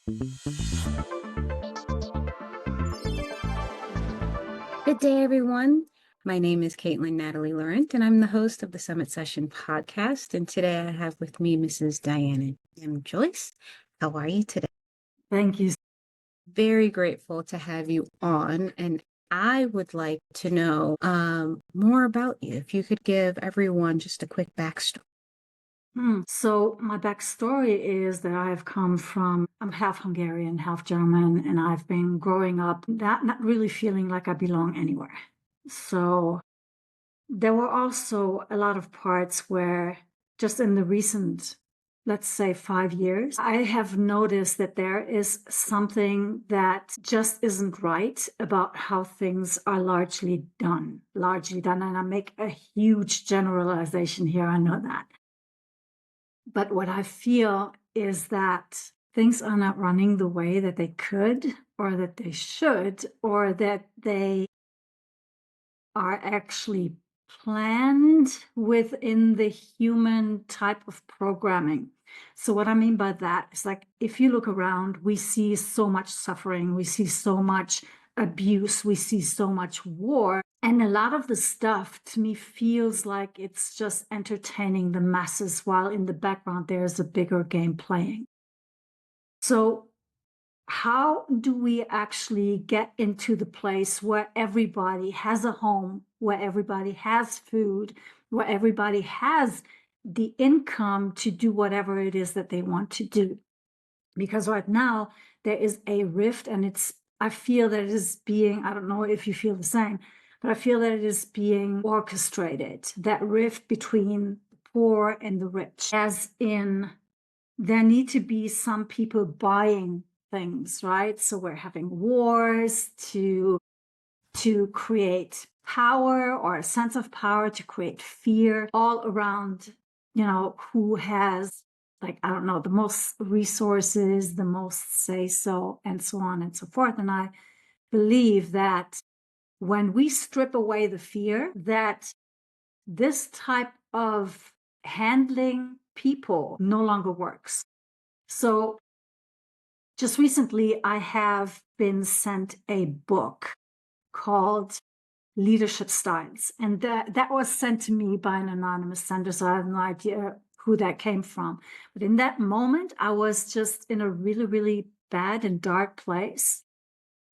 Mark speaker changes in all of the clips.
Speaker 1: Good day, everyone. My name is Katelyn Natalie Laurent, and I'm the host of the Summit Session podcast. And today I have with me Mrs. Diana M. Joyce. How are you today?
Speaker 2: Thank you.
Speaker 1: Very grateful to have you on. And I would like to know more about you. If you could give everyone just a quick backstory.
Speaker 2: So my backstory is that I'm half Hungarian, half German, and I've been growing up not really feeling like I belong anywhere. So there were also a lot of parts where just in the recent, let's say 5 years, I have noticed that there is something that just isn't right about how things are largely done. And I make a huge generalization here. I know that. But what I feel is that things are not running the way that they could or that they should, or that they are actually planned within the human type of programming. So, what I mean by that is like if you look around, we see so much suffering, we see so much abuse, we see so much war. And a lot of the stuff to me feels like it's just entertaining the masses while in the background there's a bigger game playing. So, how do we actually get into the place where everybody has a home, where everybody has food, where everybody has the income to do whatever it is that they want to do? Because right now there is a rift, and I feel that it is being, I don't know if you feel the same, but I feel that it is being orchestrated, that rift between the poor and the rich, as in there need to be some people buying things, right? So we're having wars to create power or a sense of power, to create fear all around, who has, like, I don't know, the most resources, the most say so, and so on and so forth. And I believe that when we strip away the fear, that this type of handling people no longer works. So just recently, I have been sent a book called Leadership Styles. And that was sent to me by an anonymous sender, so I have no idea who that came from. But in that moment, I was just in a really, really bad and dark place.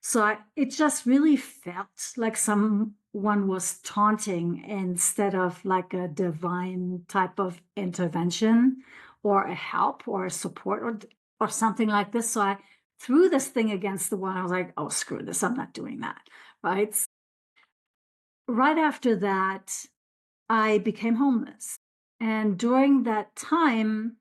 Speaker 2: So it just really felt like someone was taunting instead of like a divine type of intervention or a help or a support or something like this. So I threw this thing against the wall. I was like, oh, screw this. I'm not doing that. Right. Right after that, I became homeless. And during that time,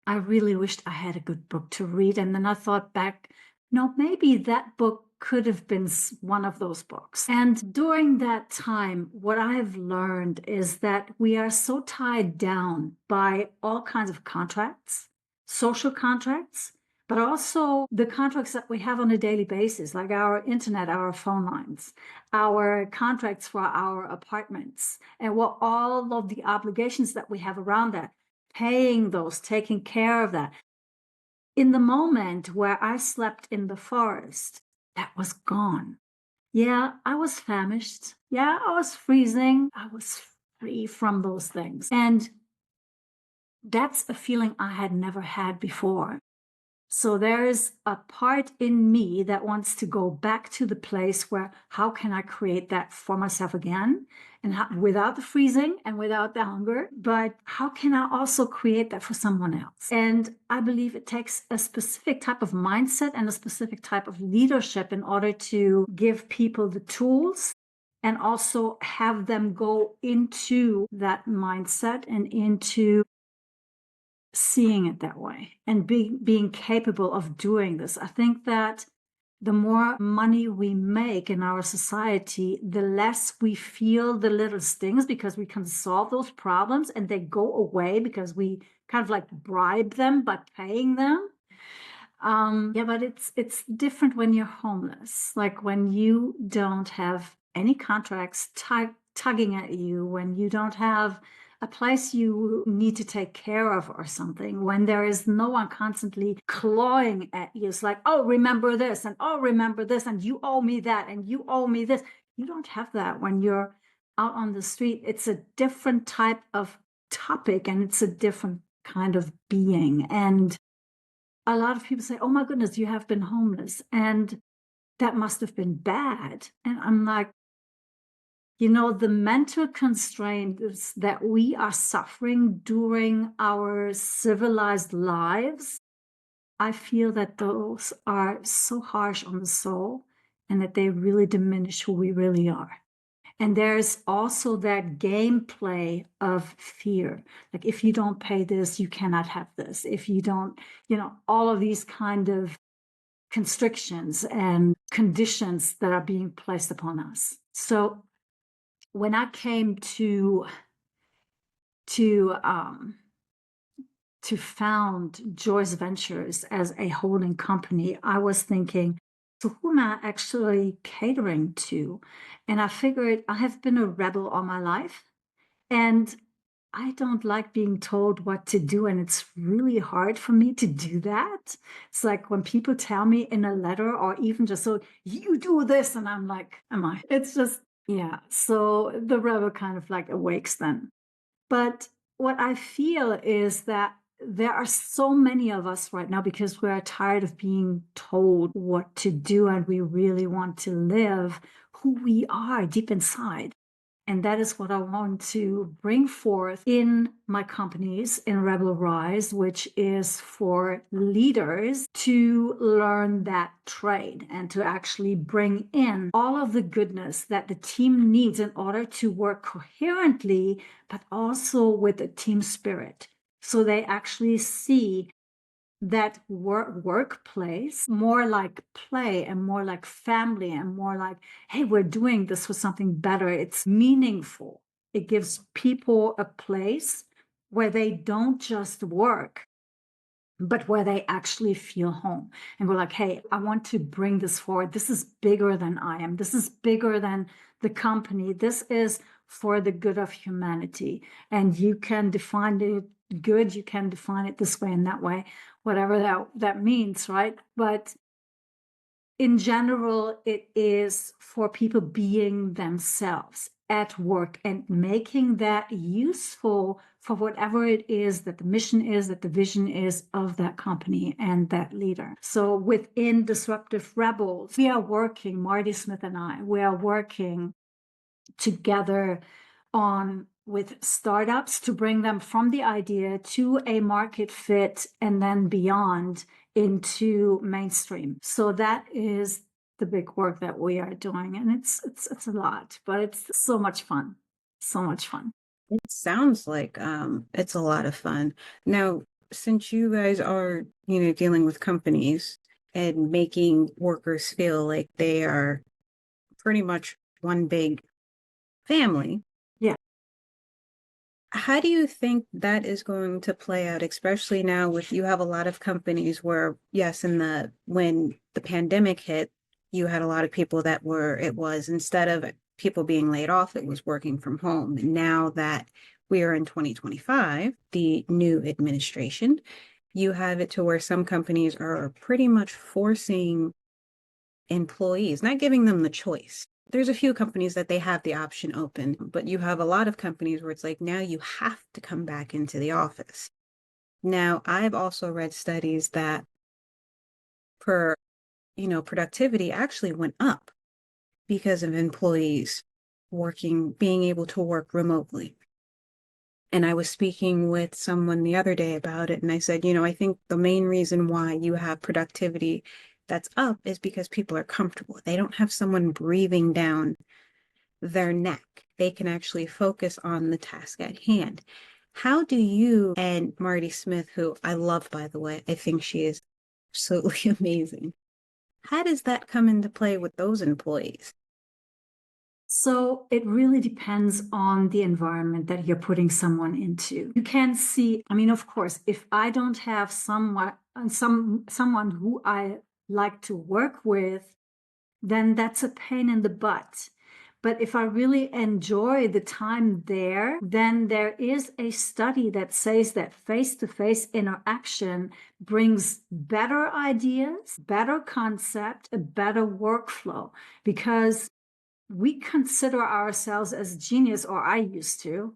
Speaker 2: I really wished I had a good book to read. And then I thought back, no, maybe that book could have been one of those books. And during that time, what I have learned is that we are so tied down by all kinds of contracts, social contracts, but also the contracts that we have on a daily basis, like our internet, our phone lines, our contracts for our apartments, and what all of the obligations that we have around that, paying those, taking care of that. In the moment where I slept in the forest, that was gone. Yeah, I was famished. Yeah, I was freezing. I was free from those things. And that's a feeling I had never had before. So there is a part in me that wants to go back to the place where how can I create that for myself again, and without the freezing and without the hunger, but how can I also create that for someone else? And I believe it takes a specific type of mindset and a specific type of leadership in order to give people the tools and also have them go into that mindset and into seeing it that way and being capable of doing this. I think that the more money we make in our society, the less we feel the little stings, because we can solve those problems and they go away because we kind of like bribe them by paying them. Yeah, but it's different when you're homeless. Like when you don't have any contracts tugging at you, when you don't have a place you need to take care of or something, when there is no one constantly clawing at you. It's like, oh, remember this, and oh, remember this, and you owe me that, and you owe me this. You don't have that when you're out on the street. It's a different type of topic, and it's a different kind of being. And a lot of people say, oh my goodness, you have been homeless, and that must have been bad. And I'm like, the mental constraints that we are suffering during our civilized lives, I feel that those are so harsh on the soul, and that they really diminish who we really are. And there's also that gameplay of fear. Like, if you don't pay this, you cannot have this. If you don't, all of these kind of constrictions and conditions that are being placed upon us. So when I came to found Joyce Ventures as a holding company, I was thinking, so who am I actually catering to? And I figured I have been a rebel all my life, and I don't like being told what to do. And it's really hard for me to do that. It's like when people tell me in a letter, or even just, so you do this, and I'm like, am I? It's just, yeah. So the rebel kind of like awakes then. But what I feel is that there are so many of us right now, because we are tired of being told what to do, and we really want to live who we are deep inside. And that is what I want to bring forth in my companies in Rebel Rise, which is for leaders to learn that trade and to actually bring in all of the goodness that the team needs in order to work coherently, but also with a team spirit. So they actually see that workplace more like play, and more like family, and more like, hey, we're doing this for something better. It's meaningful. It gives people a place where they don't just work, but where they actually feel home. And we're like, hey, I want to bring this forward. This is bigger than I am. This is bigger than the company. This is for the good of humanity. And you can define it good, you can define it this way and that way, whatever that means, right? But in general, it is for people being themselves at work and making that useful for whatever it is that the mission is, that the vision is of that company and that leader. So within Disruptive Rebels, we are working, Marty Smith and I, we are working together with startups to bring them from the idea to a market fit, and then beyond into mainstream. So that is the big work that we are doing, and it's a lot, but it's so much fun. So much fun.
Speaker 1: It sounds like it's a lot of fun. Now, since you guys are, dealing with companies and making workers feel like they are pretty much one big family,
Speaker 2: Yeah.
Speaker 1: how do you think that is going to play out, especially now with you have a lot of companies where, yes, when the pandemic hit, you had a lot of people that it was instead of people being laid off, it was working from home. And now that we are in 2025, the new administration, you have it to where some companies are pretty much forcing employees, not giving them the choice. There's a few companies that they have the option open, but you have a lot of companies where it's like, now you have to come back into the office. Now, I've also read studies that productivity actually went up because of employees being able to work remotely. And I was speaking with someone the other day about it, and I said, I think the main reason why you have productivity that's up is because people are comfortable. They don't have someone breathing down their neck. They can actually focus on the task at hand. How do you and Marty Smith, who I love, by the way, I think she is absolutely amazing. How does that come into play with those employees?
Speaker 2: So it really depends on the environment that you're putting someone into. You can see, of course, if I don't have someone who I like to work with, then that's a pain in the butt. But if I really enjoy the time there, then there is a study that says that face-to-face interaction brings better ideas, better concept, a better workflow, because we consider ourselves as genius, or I used to,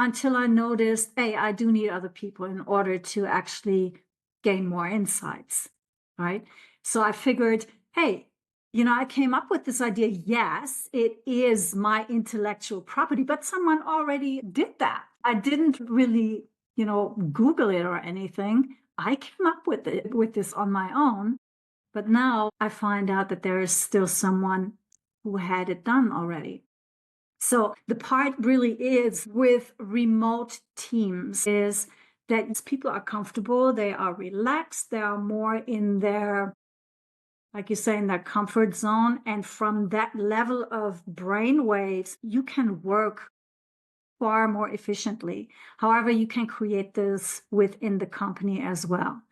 Speaker 2: until I noticed, hey, I do need other people in order to actually gain more insights, right? So I figured, hey, I came up with this idea. Yes, it is my intellectual property, but someone already did that. I didn't really, Google it or anything. I came up with this on my own. But now I find out that there is still someone who had it done already. So the part really is with remote teams is that people are comfortable, they are relaxed, they are more in their, like you say, in their comfort zone. And from that level of brain waves, you can work far more efficiently. However, you can create this within the company as well.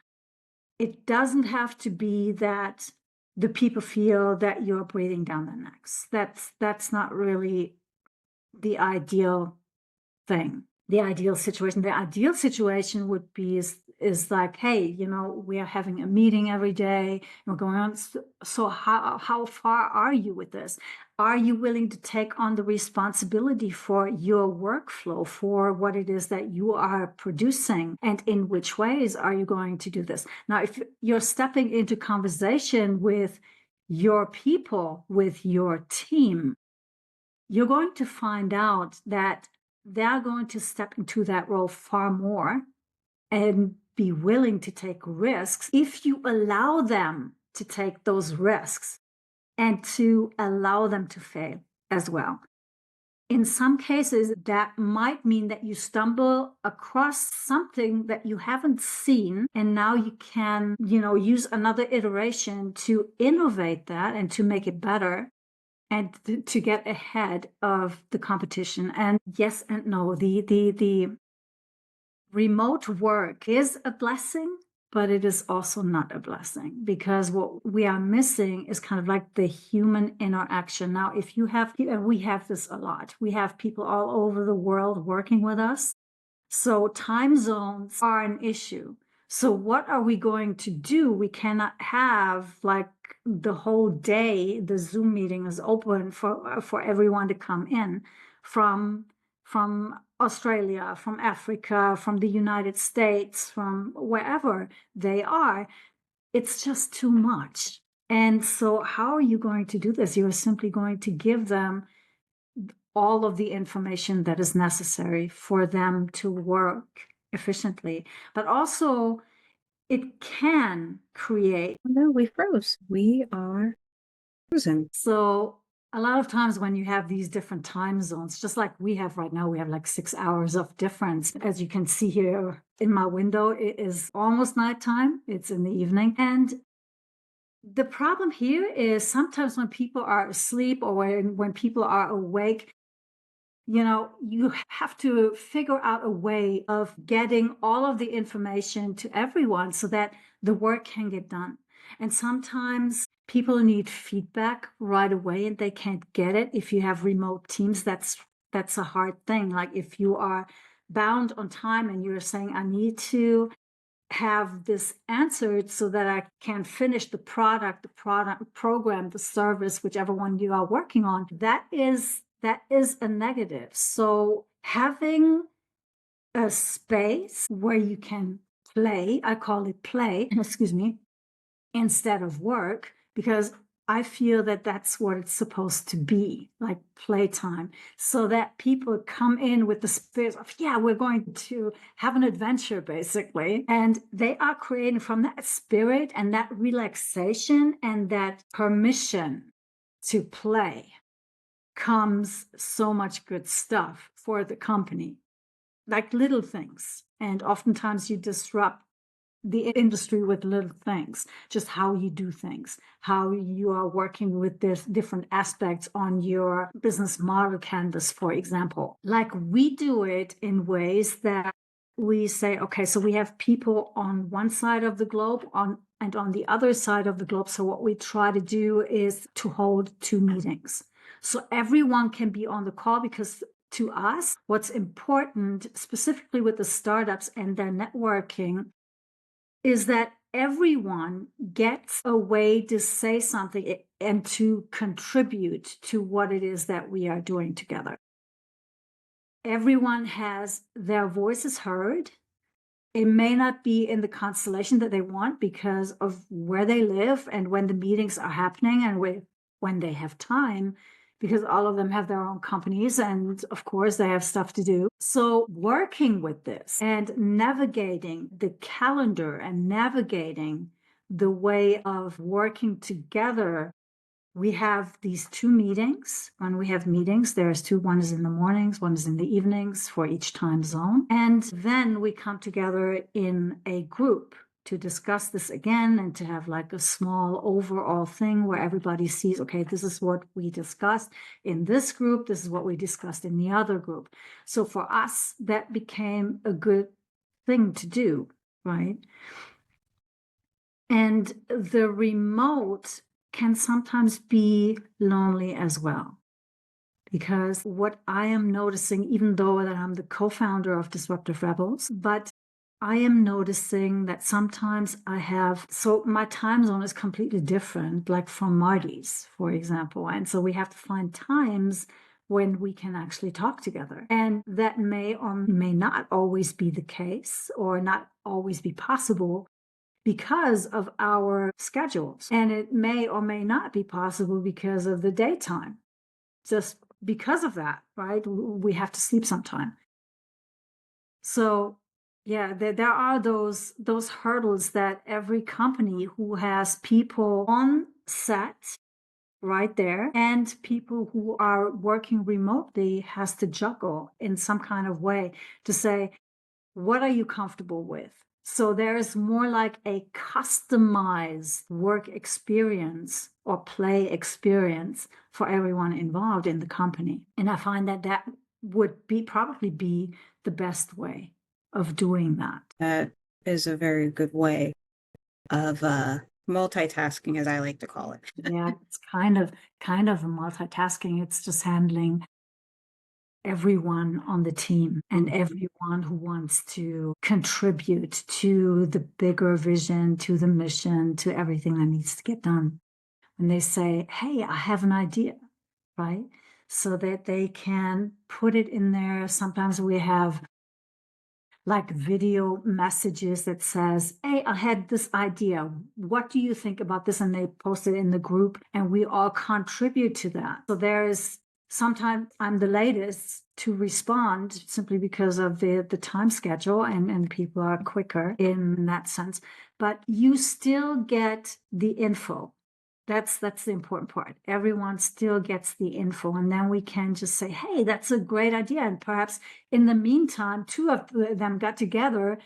Speaker 2: It doesn't have to be that the people feel that you're breathing down their necks. That's not really the ideal thing, the ideal situation. The ideal situation would be is like, hey, we are having a meeting every day, we're going on. So how far are you with this? Are you willing to take on the responsibility for your workflow, for what it is that you are producing, and in which ways are you going to do this? Now, if you're stepping into conversation with your people, with your team, you're going to find out that they're going to step into that role far more and be willing to take risks if you allow them to take those risks and to allow them to fail as well. In some cases, that might mean that you stumble across something that you haven't seen, and now you can, use another iteration to innovate that and to make it better and to get ahead of the competition. And yes and no, the remote work is a blessing, but it is also not a blessing, because what we are missing is kind of like the human interaction. Now, if you have, and we have this a lot, we have people all over the world working with us. So time zones are an issue. So what are we going to do? We cannot have like the whole day, the Zoom meeting is open for everyone to come in from Australia, from Africa, from the United States, from wherever they are. It's just too much. And so how are you going to do this? You're simply going to give them all of the information that is necessary for them to work efficiently. But also, it can create.
Speaker 1: No, we froze. We are frozen.
Speaker 2: So a lot of times when you have these different time zones, just like we have right now, we have like 6 hours of difference. As you can see here in my window, it is almost nighttime. It's in the evening. And the problem here is sometimes when people are asleep or when people are awake, you have to figure out a way of getting all of the information to everyone so that the work can get done. And sometimes people need feedback right away and they can't get it. If you have remote teams, that's a hard thing. Like if you are bound on time and you're saying, I need to have this answered so that I can finish the product, program, the service, whichever one you are working on, that is a negative. So having a space where you can play, I call it play, excuse me, instead of work, because I feel that that's what it's supposed to be, like playtime, so that people come in with the spirit of, yeah, we're going to have an adventure, basically. And they are creating from that spirit and that relaxation and that permission to play comes so much good stuff for the company, like little things. And oftentimes you disrupt the industry with little things, just how you do things, how you are working with this different aspects on your business model canvas, for example. Like we do it in ways that we say, okay, so we have people on one side of the globe and on the other side of the globe. So what we try to do is to hold 2 meetings. So everyone can be on the call, because to us, what's important, specifically with the startups and their networking, is that everyone gets a way to say something and to contribute to what it is that we are doing together. Everyone has their voices heard. It may not be in the constellation that they want because of where they live and when the meetings are happening and when they have time, because all of them have their own companies and of course they have stuff to do. So working with this and navigating the calendar and navigating the way of working together, we have these 2 meetings. When we have meetings, there's 2, one is in the mornings, one is in the evenings for each time zone. And then we come together in a group to discuss this again and to have like a small overall thing where everybody sees, okay, this is what we discussed in this group, this is what we discussed in the other group. So for us, that became a good thing to do, right? And the remote can sometimes be lonely as well. Because what I am noticing, even though that I'm the co-founder of Disruptive Rebels, but I am noticing that sometimes so my time zone is completely different, like from Marty's, for example. And so we have to find times when we can actually talk together. And that may or may not always be the case or not always be possible because of our schedules. And it may or may not be possible because of the daytime. Just because of that, right? We have to sleep sometime. So yeah, there are those hurdles that every company who has people on set right there and people who are working remotely has to juggle in some kind of way to say, what are you comfortable with? So there's more like a customized work experience or play experience for everyone involved in the company. And I find that that would probably be the best way of doing that.
Speaker 1: That is a very good way of multitasking, as I like to call it.
Speaker 2: Yeah, it's kind of a multitasking. It's just handling everyone on the team and everyone who wants to contribute to the bigger vision, to the mission, to everything that needs to get done. And they say, hey, I have an idea, right? So that they can put it in there. Sometimes we have like video messages that says, hey, I had this idea. What do you think about this? And they post it in the group and we all contribute to that. So sometimes I'm the latest to respond simply because of the time schedule and people are quicker in that sense. But you still get the info. That's the important part. Everyone still gets the info. And then we can just say, hey, that's a great idea. And perhaps in the meantime, 2 of them got together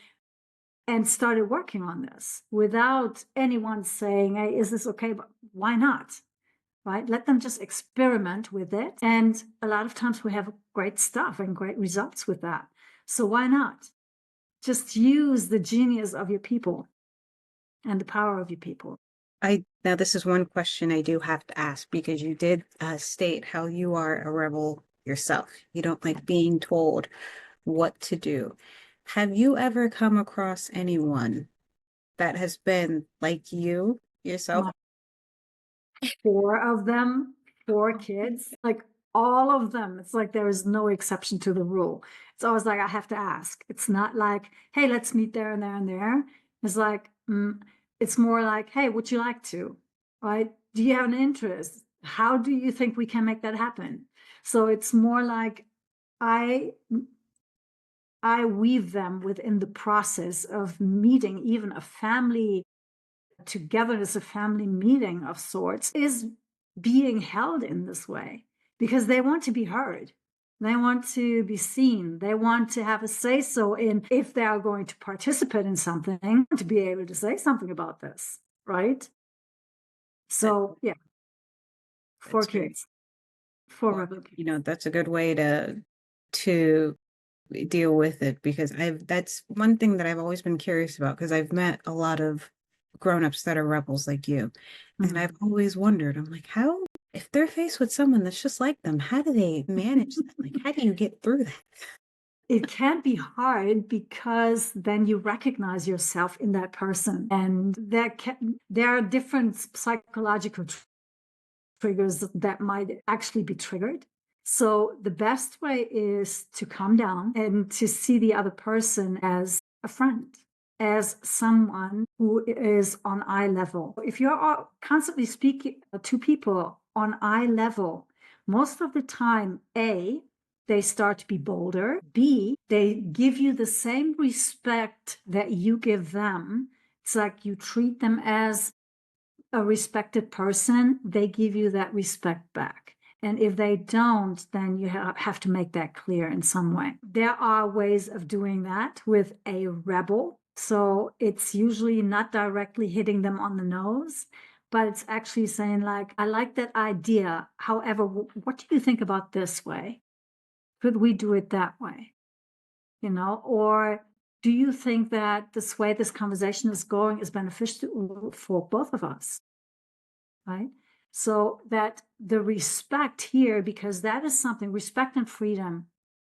Speaker 2: and started working on this without anyone saying, hey, is this okay? But why not? Right? Let them just experiment with it. And a lot of times we have great stuff and great results with that. So why not? Just use the genius of your people and the power of your people.
Speaker 1: Now this is one question I do have to ask, because you did state how you are a rebel yourself. You don't like being told what to do. Have you ever come across anyone that has been like you yourself?
Speaker 2: 4 of them, 4 kids, like all of them. It's like there is no exception to the rule. It's always like I have to ask. It's not like, hey, let's meet there and there and there. It's like, it's more like, hey, would you like to? Right? Do you have an interest? How do you think we can make that happen? So it's more like I weave them within the process of meeting. Even a family togetherness, a family meeting of sorts, is being held in this way because they want to be heard. They want to be seen. They want to have a say so in if they are going to participate in something, to be able to say something about this, right? So yeah, 4 kids, 4 rebel kids.
Speaker 1: That's a good way to deal with it, because that's one thing that I've always been curious about, because I've met a lot of grown-ups that are rebels like you. And I've always wondered, I'm like, how if they're faced with someone that's just like them, how do they manage that? Like, how do you get through that?
Speaker 2: It can be hard because then you recognize yourself in that person, and there are different psychological triggers that might actually be triggered. So the best way is to calm down and to see the other person as a friend, as someone who is on eye level. If you're constantly speaking to people on eye level, most of the time, A, they start to be bolder. B, they give you the same respect that you give them. It's like you treat them as a respected person, they give you that respect back. And if they don't, then you have to make that clear in some way. There are ways of doing that with a rebel. So it's usually not directly hitting them on the nose, but it's actually saying, like, I like that idea. However, what do you think about this way? Could we do it that way? Or do you think that this way this conversation is going is beneficial for both of us? Right? So that the respect here, because that is something, respect and freedom,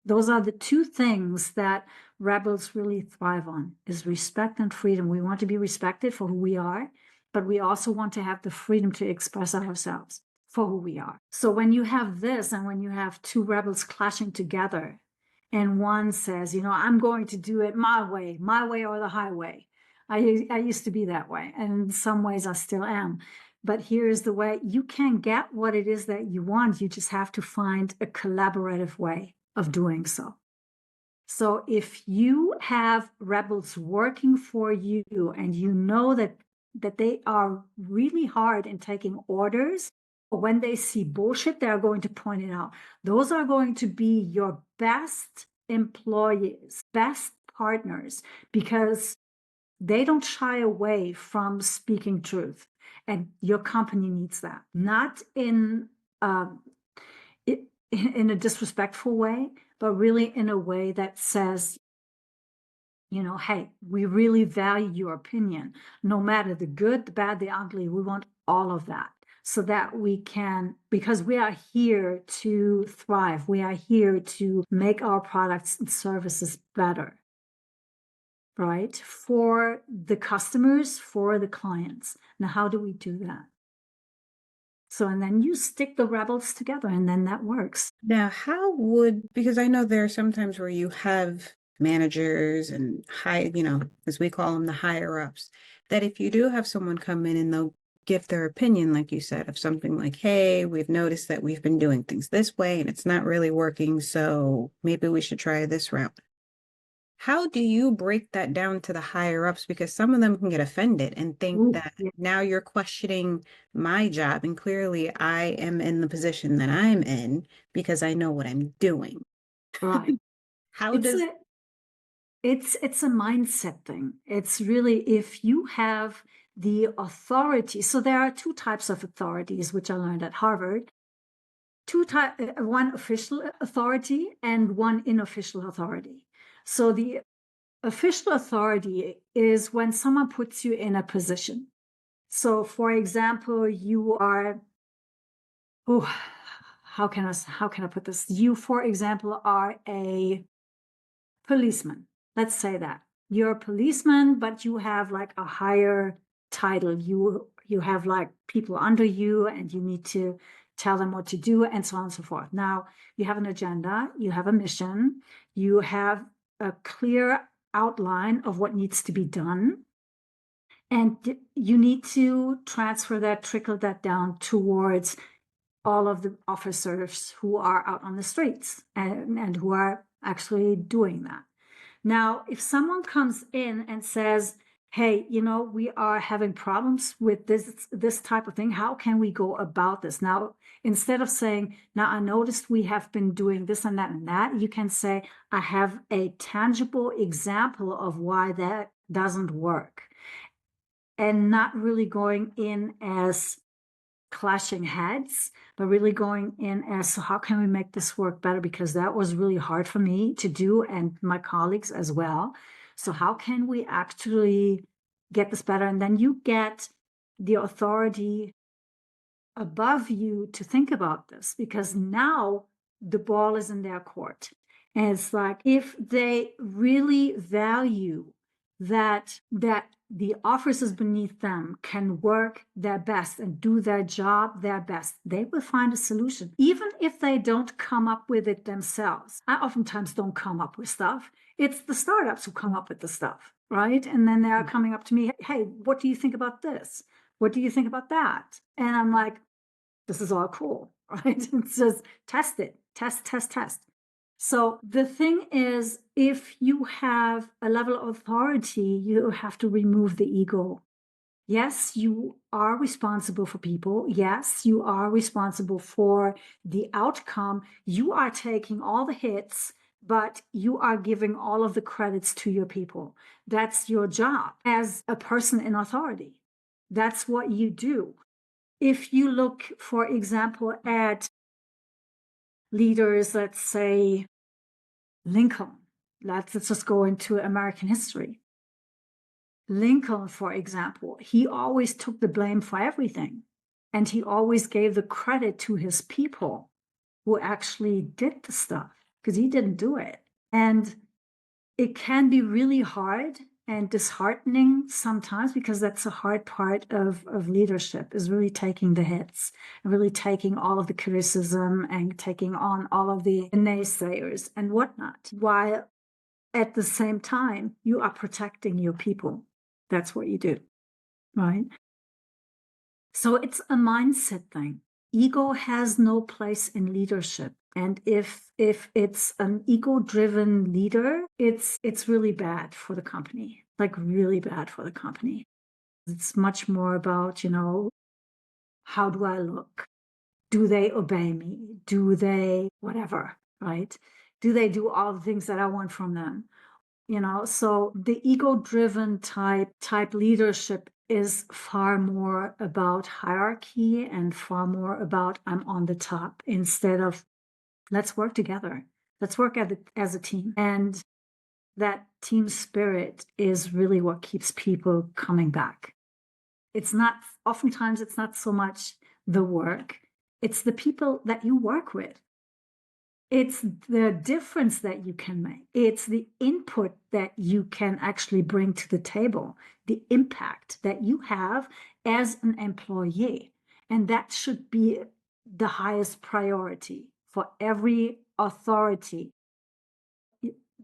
Speaker 2: those are the two things that rebels really thrive on, is respect and freedom. We want to be respected for who we are, but we also want to have the freedom to express ourselves for who we are. So when you have this, and when you have two rebels clashing together, and one says, I'm going to do it my way or the highway. I used to be that way, and in some ways I still am. But here's the way you can get what it is that you want. You just have to find a collaborative way of doing so. So if you have rebels working for you, and you know that they are really hard in taking orders, when they see bullshit, they're going to point it out. Those are going to be your best employees, best partners, because they don't shy away from speaking truth. And your company needs that, not in in a disrespectful way, but really in a way that says, hey, we really value your opinion, no matter the good, the bad, the ugly. We want all of that, so that we can, because we are here to thrive. We are here to make our products and services better, right? For the customers, for the clients. Now, how do we do that? So, and then you stick the rebels together, and then that works.
Speaker 1: Now, because I know there are some times where you have managers and as we call them, the higher ups, that if you do have someone come in and they'll give their opinion, like you said, of something like, hey, we've noticed that we've been doing things this way and it's not really working, so maybe we should try this route. How do you break that down to the higher ups? Because some of them can get offended and think that now you're questioning my job. And clearly I am in the position that I'm in because I know what I'm doing.
Speaker 2: Right. It's a mindset thing. It's really, if you have the authority. So there are two types of authorities, which I learned at Harvard. One official authority and one unofficial authority. So the official authority is when someone puts you in a position. So, for example, you are, how can I put this? You, for example, are a policeman. Let's say that you're a policeman, but you have like a higher title. You have like people under you, and you need to tell them what to do, and so on and so forth. Now, you have an agenda, you have a mission, you have a clear outline of what needs to be done, and you need to trickle that down towards all of the officers who are out on the streets, and who are actually doing that. Now, if someone comes in and says, hey, we are having problems with this type of thing, how can we go about this? Now, instead of saying, now I noticed we have been doing this and that, you can say, I have a tangible example of why that doesn't work. And not really going in as clashing heads, but really going in as, so how can we make this work better? Because that was really hard for me to do, and my colleagues as well. So how can we actually get this better? And then you get the authority above you to think about this, because now the ball is in their court. And it's like, if they really value that the officers beneath them can work their best and do their job their best, they will find a solution, even if they don't come up with it themselves. I oftentimes don't come up with stuff. It's the startups who come up with the stuff, right? And then they're coming up to me, hey, what do you think about this? What do you think about that? And I'm like, this is all cool, right? It says test it, test. So the thing is, if you have a level of authority, you have to remove the ego. Yes, you are responsible for people. Yes, you are responsible for the outcome. You are taking all the hits, but you are giving all of the credits to your people. That's your job as a person in authority. That's what you do. If you look, for example, at leaders, let's say Lincoln, let's just go into American history. Lincoln, for example, he always took the blame for everything. And he always gave the credit to his people who actually did the stuff, because he didn't do it. And it can be really hard and disheartening sometimes, because that's a hard part of leadership, is really taking the hits, really taking all of the criticism and taking on all of the naysayers and whatnot, while at the same time you are protecting your people. That's what you do, right? So it's a mindset thing. Ego has no place in leadership. And if it's an ego-driven leader, it's really bad for the company, like really bad for the company. It's much more about, how do I look? Do they obey me? Do they whatever, right? Do they do all the things that I want from them? So the ego-driven type leadership is far more about hierarchy and far more about I'm on the top, instead of let's work together. Let's work as a team. And that team spirit is really what keeps people coming back. Oftentimes it's not so much the work, it's the people that you work with. It's the difference that you can make. It's the input that you can actually bring to the table, the impact that you have as an employee. And that should be the highest priority for every authority.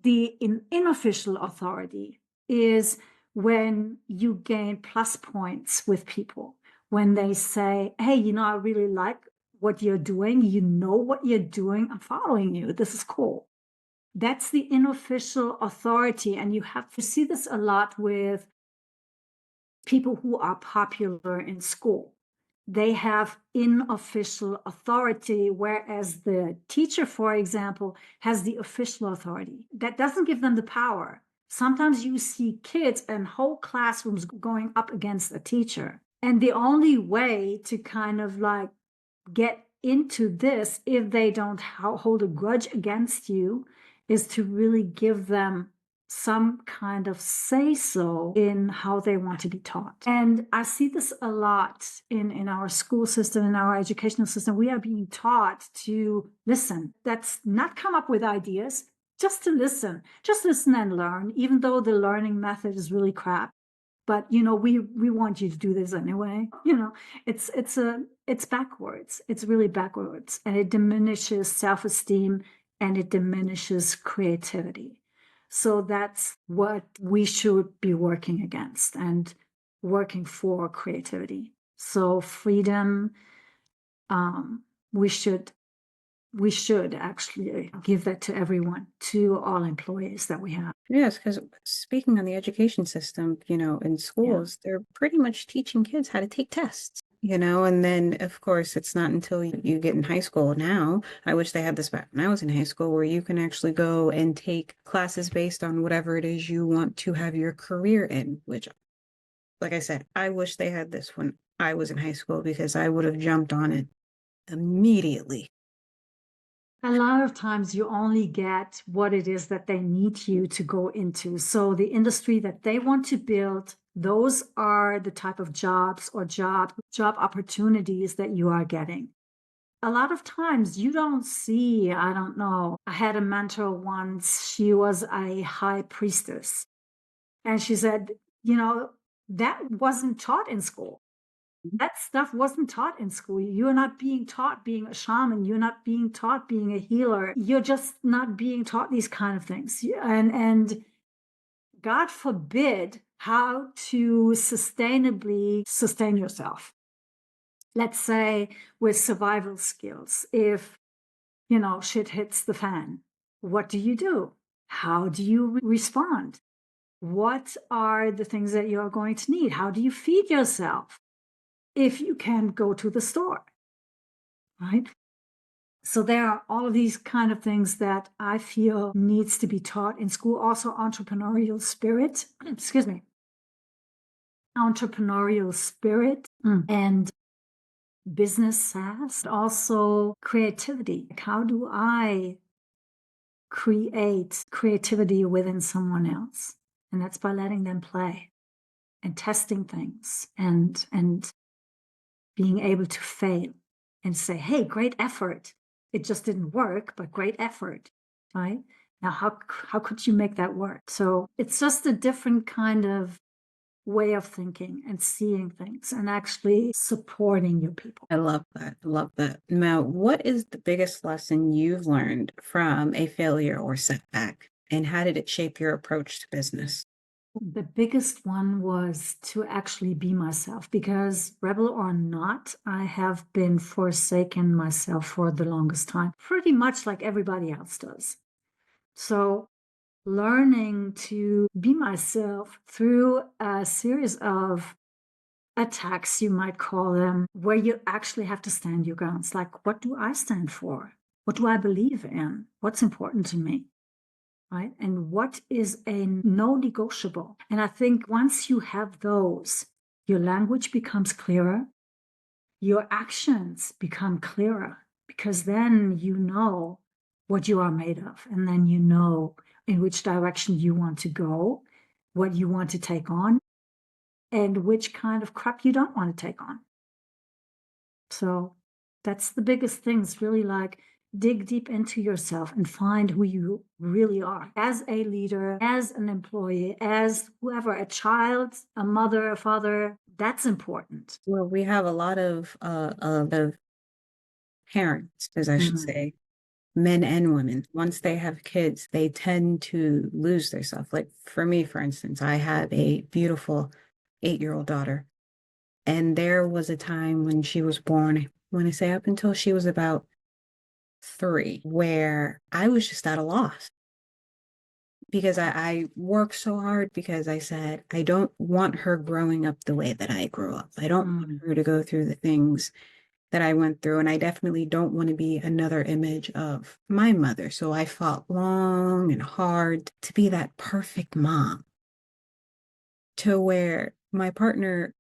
Speaker 2: The unofficial authority is when you gain plus points with people, when they say, hey, I really like what you're doing. You know what you're doing. I'm following you. This is cool. That's the unofficial authority. And you have to see this a lot with people who are popular in school. They have unofficial authority, whereas the teacher, for example, has the official authority. That doesn't give them the power. Sometimes you see kids and whole classrooms going up against a teacher. And the only way to kind of like get into this, if they don't hold a grudge against you, is to really give them some kind of say-so in how they want to be taught. And I see this a lot in our school system, in our educational system. We are being taught to listen. That's not come up with ideas, just to listen. Just listen and learn, even though the learning method is really crap. But we want you to do this anyway. It's backwards. It's really backwards, and it diminishes self-esteem and it diminishes creativity. So that's what we should be working against and working for: creativity. So freedom, we should actually give that to everyone, to all employees that we have.
Speaker 1: Yes, because speaking on the education system, in schools, they're pretty much teaching kids how to take tests, and then, of course, it's not until you get in high school now. I wish they had this back when I was in high school, where you can actually go and take classes based on whatever it is you want to have your career in, which, like I said, I wish they had this when I was in high school, because I would have jumped on it immediately.
Speaker 2: A lot of times you only get what it is that they need you to go into. So the industry that they want to build, those are the type of jobs or job opportunities that you are getting. A lot of times you don't see, I don't know. I had a mentor once, she was a high priestess. And she said, that wasn't taught in school. That stuff wasn't taught in school. You're not being taught being a shaman. You're not being taught being a healer. You're just not being taught these kind of things. And God forbid how to sustainably sustain yourself. Let's say with survival skills, if shit hits the fan, what do you do? How do you respond? What are the things that you're going to need? How do you feed yourself if you can't go to the store? Right? So there are all of these kind of things that I feel needs to be taught in school. Also entrepreneurial spirit, excuse me, entrepreneurial spirit and business sass, also creativity. Like how do I create creativity within someone else? And that's by letting them play and testing things and being able to fail and say, hey, great effort. It just didn't work, but great effort, right? Now, how could you make that work? So it's just a different kind of way of thinking and seeing things and actually supporting your people.
Speaker 1: I love that. I love that. Now, what is the biggest lesson you've learned from a failure or setback, and how did it shape your approach to business?
Speaker 2: The biggest one was to actually be myself because, rebel or not, I have been forsaken myself for the longest time, pretty much like everybody else does. So learning to be myself through a series of attacks, you might call them, where you actually have to stand your grounds. Like, what do I stand for? What do I believe in? What's important to me? Right? And what is a no negotiable? And I think once you have those, your language becomes clearer, your actions become clearer, because then you know what you are made of. And then you know in which direction you want to go, what you want to take on, and which kind of crap you don't want to take on. So that's the biggest thing. It's really like dig deep into yourself and find who you really are as a leader, as an employee, as whoever, a child, a mother, a father. That's important.
Speaker 1: Well, we have a lot of parents, as I should say, men and women. Once they have kids, they tend to lose their self. Like for me, for instance, I have a beautiful 8-year-old daughter. And there was a time when she was born, when I say up until she was about 3, where I was just at a loss because I worked so hard because I said, I don't want her growing up the way that I grew up. I don't want her to go through the things that I went through. And I definitely don't want to be another image of my mother. So I fought long and hard to be that perfect mom, to where my partner,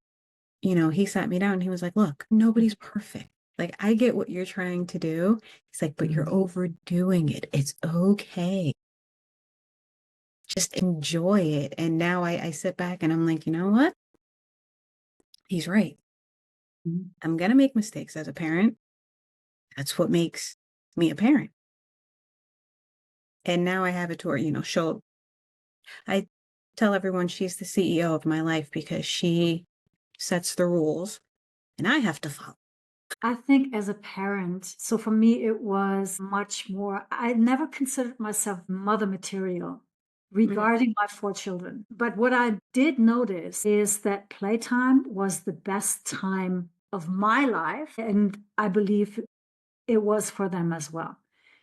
Speaker 1: he sat me down and he was like, look, nobody's perfect. Like, I get what you're trying to do. He's like, but you're overdoing it. It's okay. Just enjoy it. And now I sit back and I'm like, you know what? He's right. I'm going to make mistakes as a parent. That's what makes me a parent. And now I have a tour, I tell everyone she's the CEO of my life because she sets the rules and I have to follow.
Speaker 2: I think as a parent, so for me, it was much more, I never considered myself mother material regarding my 4 children. But what I did notice is that playtime was the best time of my life. And I believe it was for them as well,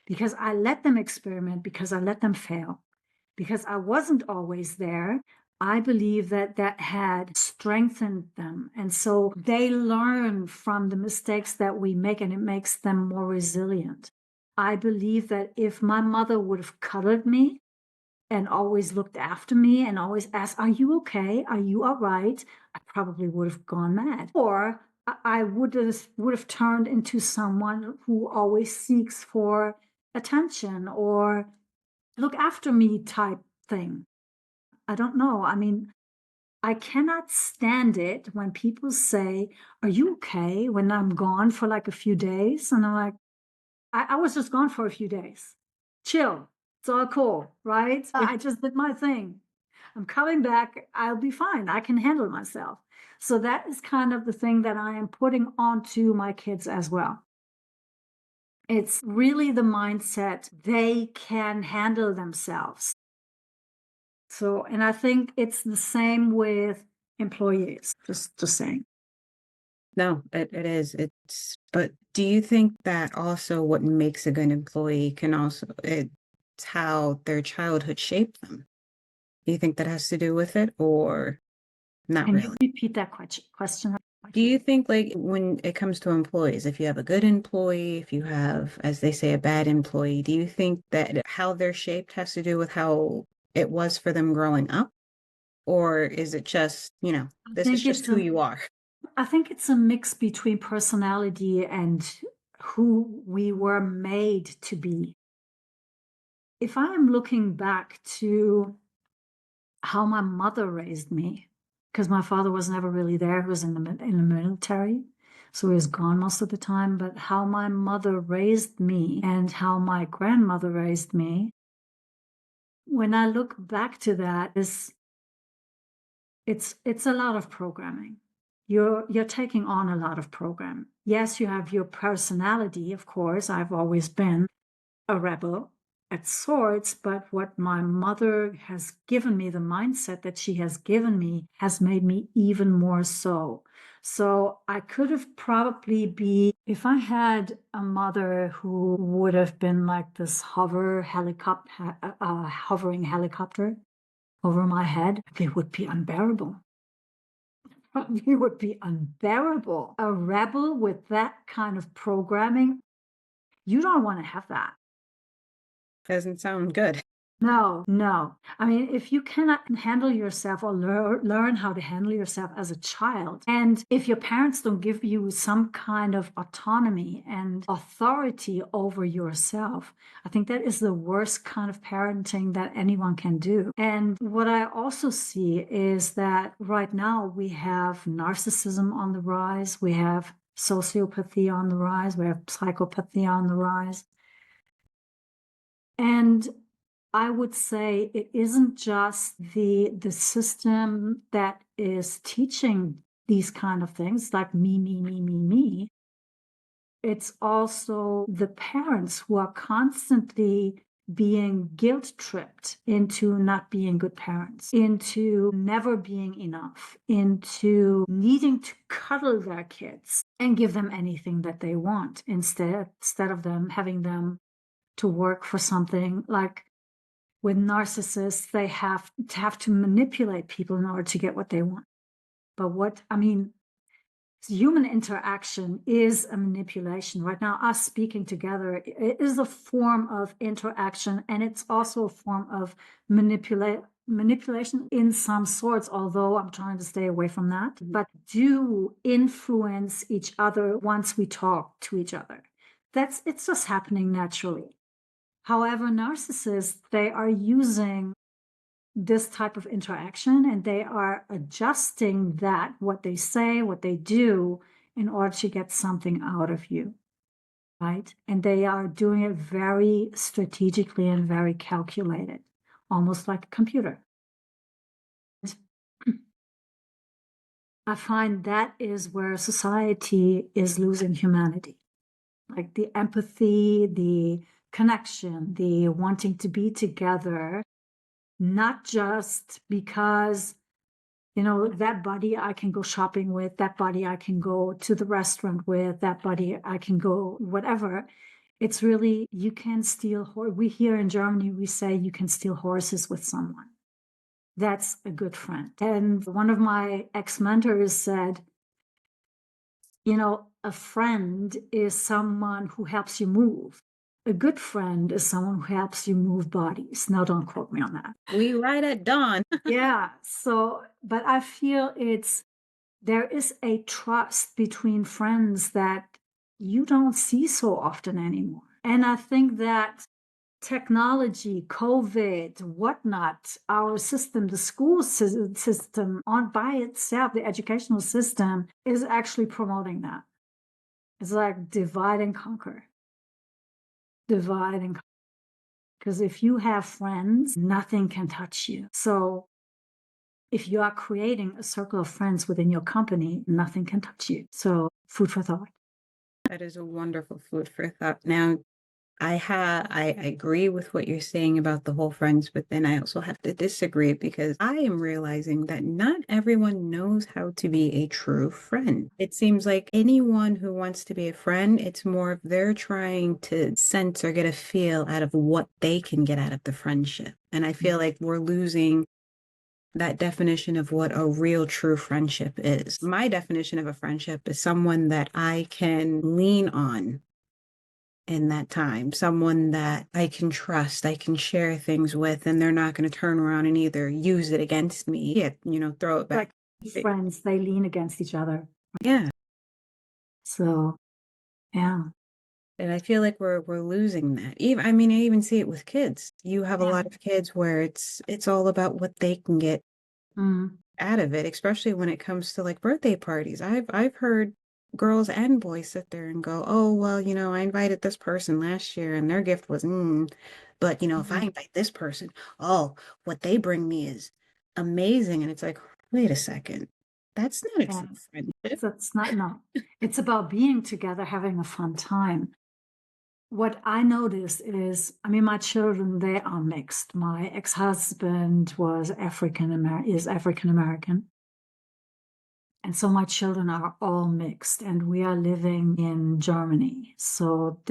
Speaker 2: because I let them experiment, because I let them fail, because I wasn't always there. I believe that that had strengthened them. And so they learn from the mistakes that we make, and it makes them more resilient. I believe that if my mother would have cuddled me and always looked after me and always asked, are you okay? Are you all right? I probably would have gone mad. Or I would have turned into someone who always seeks for attention or look after me type thing. I don't know. I mean, I cannot stand it when people say, "Are you okay?" when I'm gone for like a few days. And I'm like, I was just gone for a few days. Chill. It's all cool, right? I just did my thing. I'm coming back. I'll be fine. I can handle myself. So that is kind of the thing that I am putting onto my kids as well. It's really the mindset they can handle themselves. So, and I think it's the same with employees, just saying.
Speaker 1: No, it is. But do you think that also what makes a good employee can also, it's how their childhood shaped them? Do you think that has to do with it or not
Speaker 2: Can you
Speaker 1: really?
Speaker 2: repeat that question?
Speaker 1: Do you think, like, when it comes to employees, if you have a good employee, if you have, as they say, a bad employee, do you think that how they're shaped has to do with how it was for them growing up? Or is it just,
Speaker 2: I
Speaker 1: this is
Speaker 2: think
Speaker 1: just
Speaker 2: it's
Speaker 1: who
Speaker 2: a
Speaker 1: you are?
Speaker 2: I think it's a mix between personality and who we were made to be. If I am looking back to how my mother raised me, because my father was never really there, he was in the military, so he was gone most of the time. But how my mother raised me and how my grandmother raised me, when I look back to that, is it's a lot of programming. You're taking on a lot of program. Yes, you have your personality, of course. I've always been a rebel at sorts, but what my mother has given me, the mindset that she has given me, has made me even more so. So I could have probably be, if I had a mother who would have been like this hovering helicopter over my head, it would be unbearable. Probably would be unbearable. A rebel with that kind of programming, you don't want to have that.
Speaker 1: Doesn't sound good.
Speaker 2: No, no. I mean, if you cannot handle yourself or learn how to handle yourself as a child, and if your parents don't give you some kind of autonomy and authority over yourself, I think that is the worst kind of parenting that anyone can do. And what I also see is that right now we have narcissism on the rise, we have sociopathy on the rise, we have psychopathy on the rise. And I would say it isn't just the system that is teaching these kind of things like me. It's also the parents who are constantly being guilt tripped into not being good parents, into never being enough, into needing to cuddle their kids and give them anything that they want instead of them having them to work for something. Like with narcissists, they have to manipulate people in order to get what they want. But what I mean, human interaction is a manipulation. Right now, us speaking together is a form of interaction, and it's also a form of manipulation in some sorts, although I'm trying to stay away from that, but do influence each other once we talk to each other. It's just happening naturally. However, narcissists, they are using this type of interaction and they are adjusting that, what they say, what they do, in order to get something out of you, right? And they are doing it very strategically and very calculated, almost like a computer. I find that is where society is losing humanity, like the empathy, the connection, the wanting to be together, not just because, that buddy I can go shopping with, that buddy I can go to the restaurant with, that buddy I can go whatever. It's really, you can steal, we here in Germany, we say you can steal horses with someone. That's a good friend. And one of my ex-mentors said, a friend is someone who helps you move. A good friend is someone who helps you move bodies. Now, don't quote me on that.
Speaker 1: We ride at dawn.
Speaker 2: Yeah. So, but I feel there is a trust between friends that you don't see so often anymore. And I think that technology, COVID, whatnot, our system, the school system on by itself, the educational system is actually promoting that. It's like divide and conquer. Divide and conquer. Because if you have friends, nothing can touch you. So if you are creating a circle of friends within your company, nothing can touch you. So food for thought.
Speaker 1: That is a wonderful food for thought. Now, I agree with what you're saying about the whole friends, but then I also have to disagree because I am realizing that not everyone knows how to be a true friend. It seems like anyone who wants to be a friend, it's more of they're trying to sense or get a feel out of what they can get out of the friendship. And I feel like we're losing that definition of what a real true friendship is. My definition of a friendship is someone that I can lean on in that time, someone that I can trust, I can share things with, and they're not going to turn around and either use it against me, throw it back.
Speaker 2: Like friends, they lean against each other.
Speaker 1: Yeah.
Speaker 2: So, yeah.
Speaker 1: And I feel like we're losing that. Even I mean, I even see it with kids. You have a lot of kids where it's all about what they can get out of it, especially when it comes to like birthday parties. I've heard girls and boys sit there and go, "Oh, well, I invited this person last year and their gift was but if I invite this person, oh, what they bring me is amazing." And it's like, wait a second. That's not a true friendship.
Speaker 2: That's not, no. It's about being together, having a fun time. What I noticed is, I mean, my children, they are mixed. My ex-husband is African American. And so my children are all mixed, and we are living in Germany. So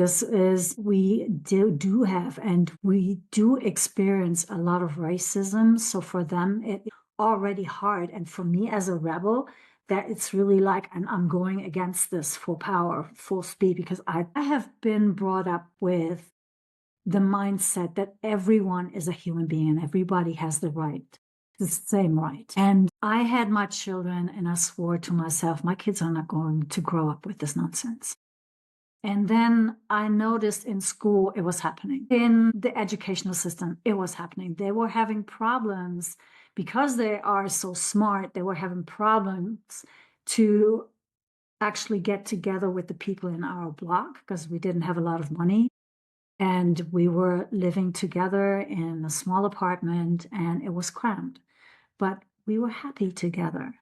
Speaker 2: we do have, and we do experience a lot of racism. So for them, it's already hard. And for me as a rebel, that it's really like, and I'm going against this full power, full speed, because I have been brought up with the mindset that everyone is a human being and everybody has the same right. And I had my children and I swore to myself, my kids are not going to grow up with this nonsense. And then I noticed in school it was happening. In the educational system, it was happening. They were having problems because they are so smart. They were having problems to actually get together with the people in our block because we didn't have a lot of money. And we were living together in a small apartment and it was crammed, but we were happy together.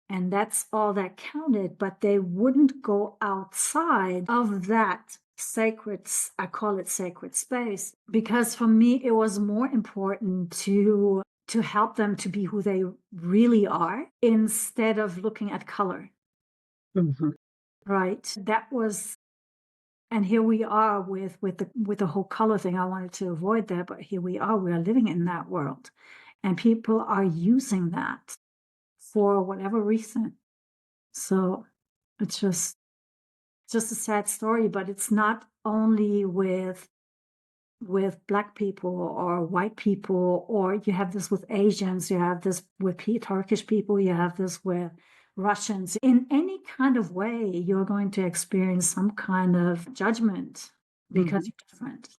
Speaker 2: And that's all that counted, but they wouldn't go outside of that I call it sacred space, because for me, it was more important to help them to be who they really are instead of looking at color. Right. And here we are with the whole color thing. I wanted to avoid that, but here we are living in that world. And people are using that for whatever reason. So it's just a sad story, but it's not only with Black people or white people, or you have this with Asians, you have this with Turkish people, you have this with Russians. In any kind of way, you're going to experience some kind of judgment because you're different.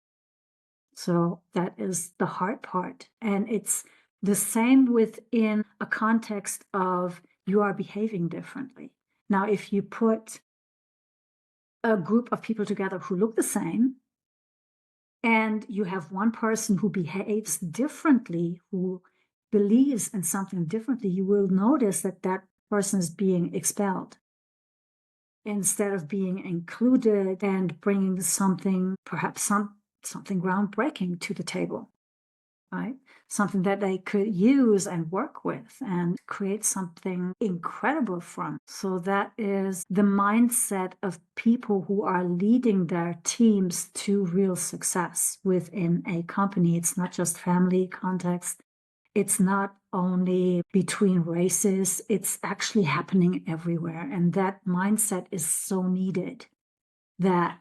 Speaker 2: So that is the hard part. And it's the same within a context of you are behaving differently. Now, if you put a group of people together who look the same, and you have one person who behaves differently, who believes in something differently, you will notice that that person is being expelled instead of being included and bringing something, perhaps something groundbreaking to the table, right? Something that they could use and work with and create something incredible from. So that is the mindset of people who are leading their teams to real success within a company. It's not just family context. It's not only between races, it's actually happening everywhere. And that mindset is so needed that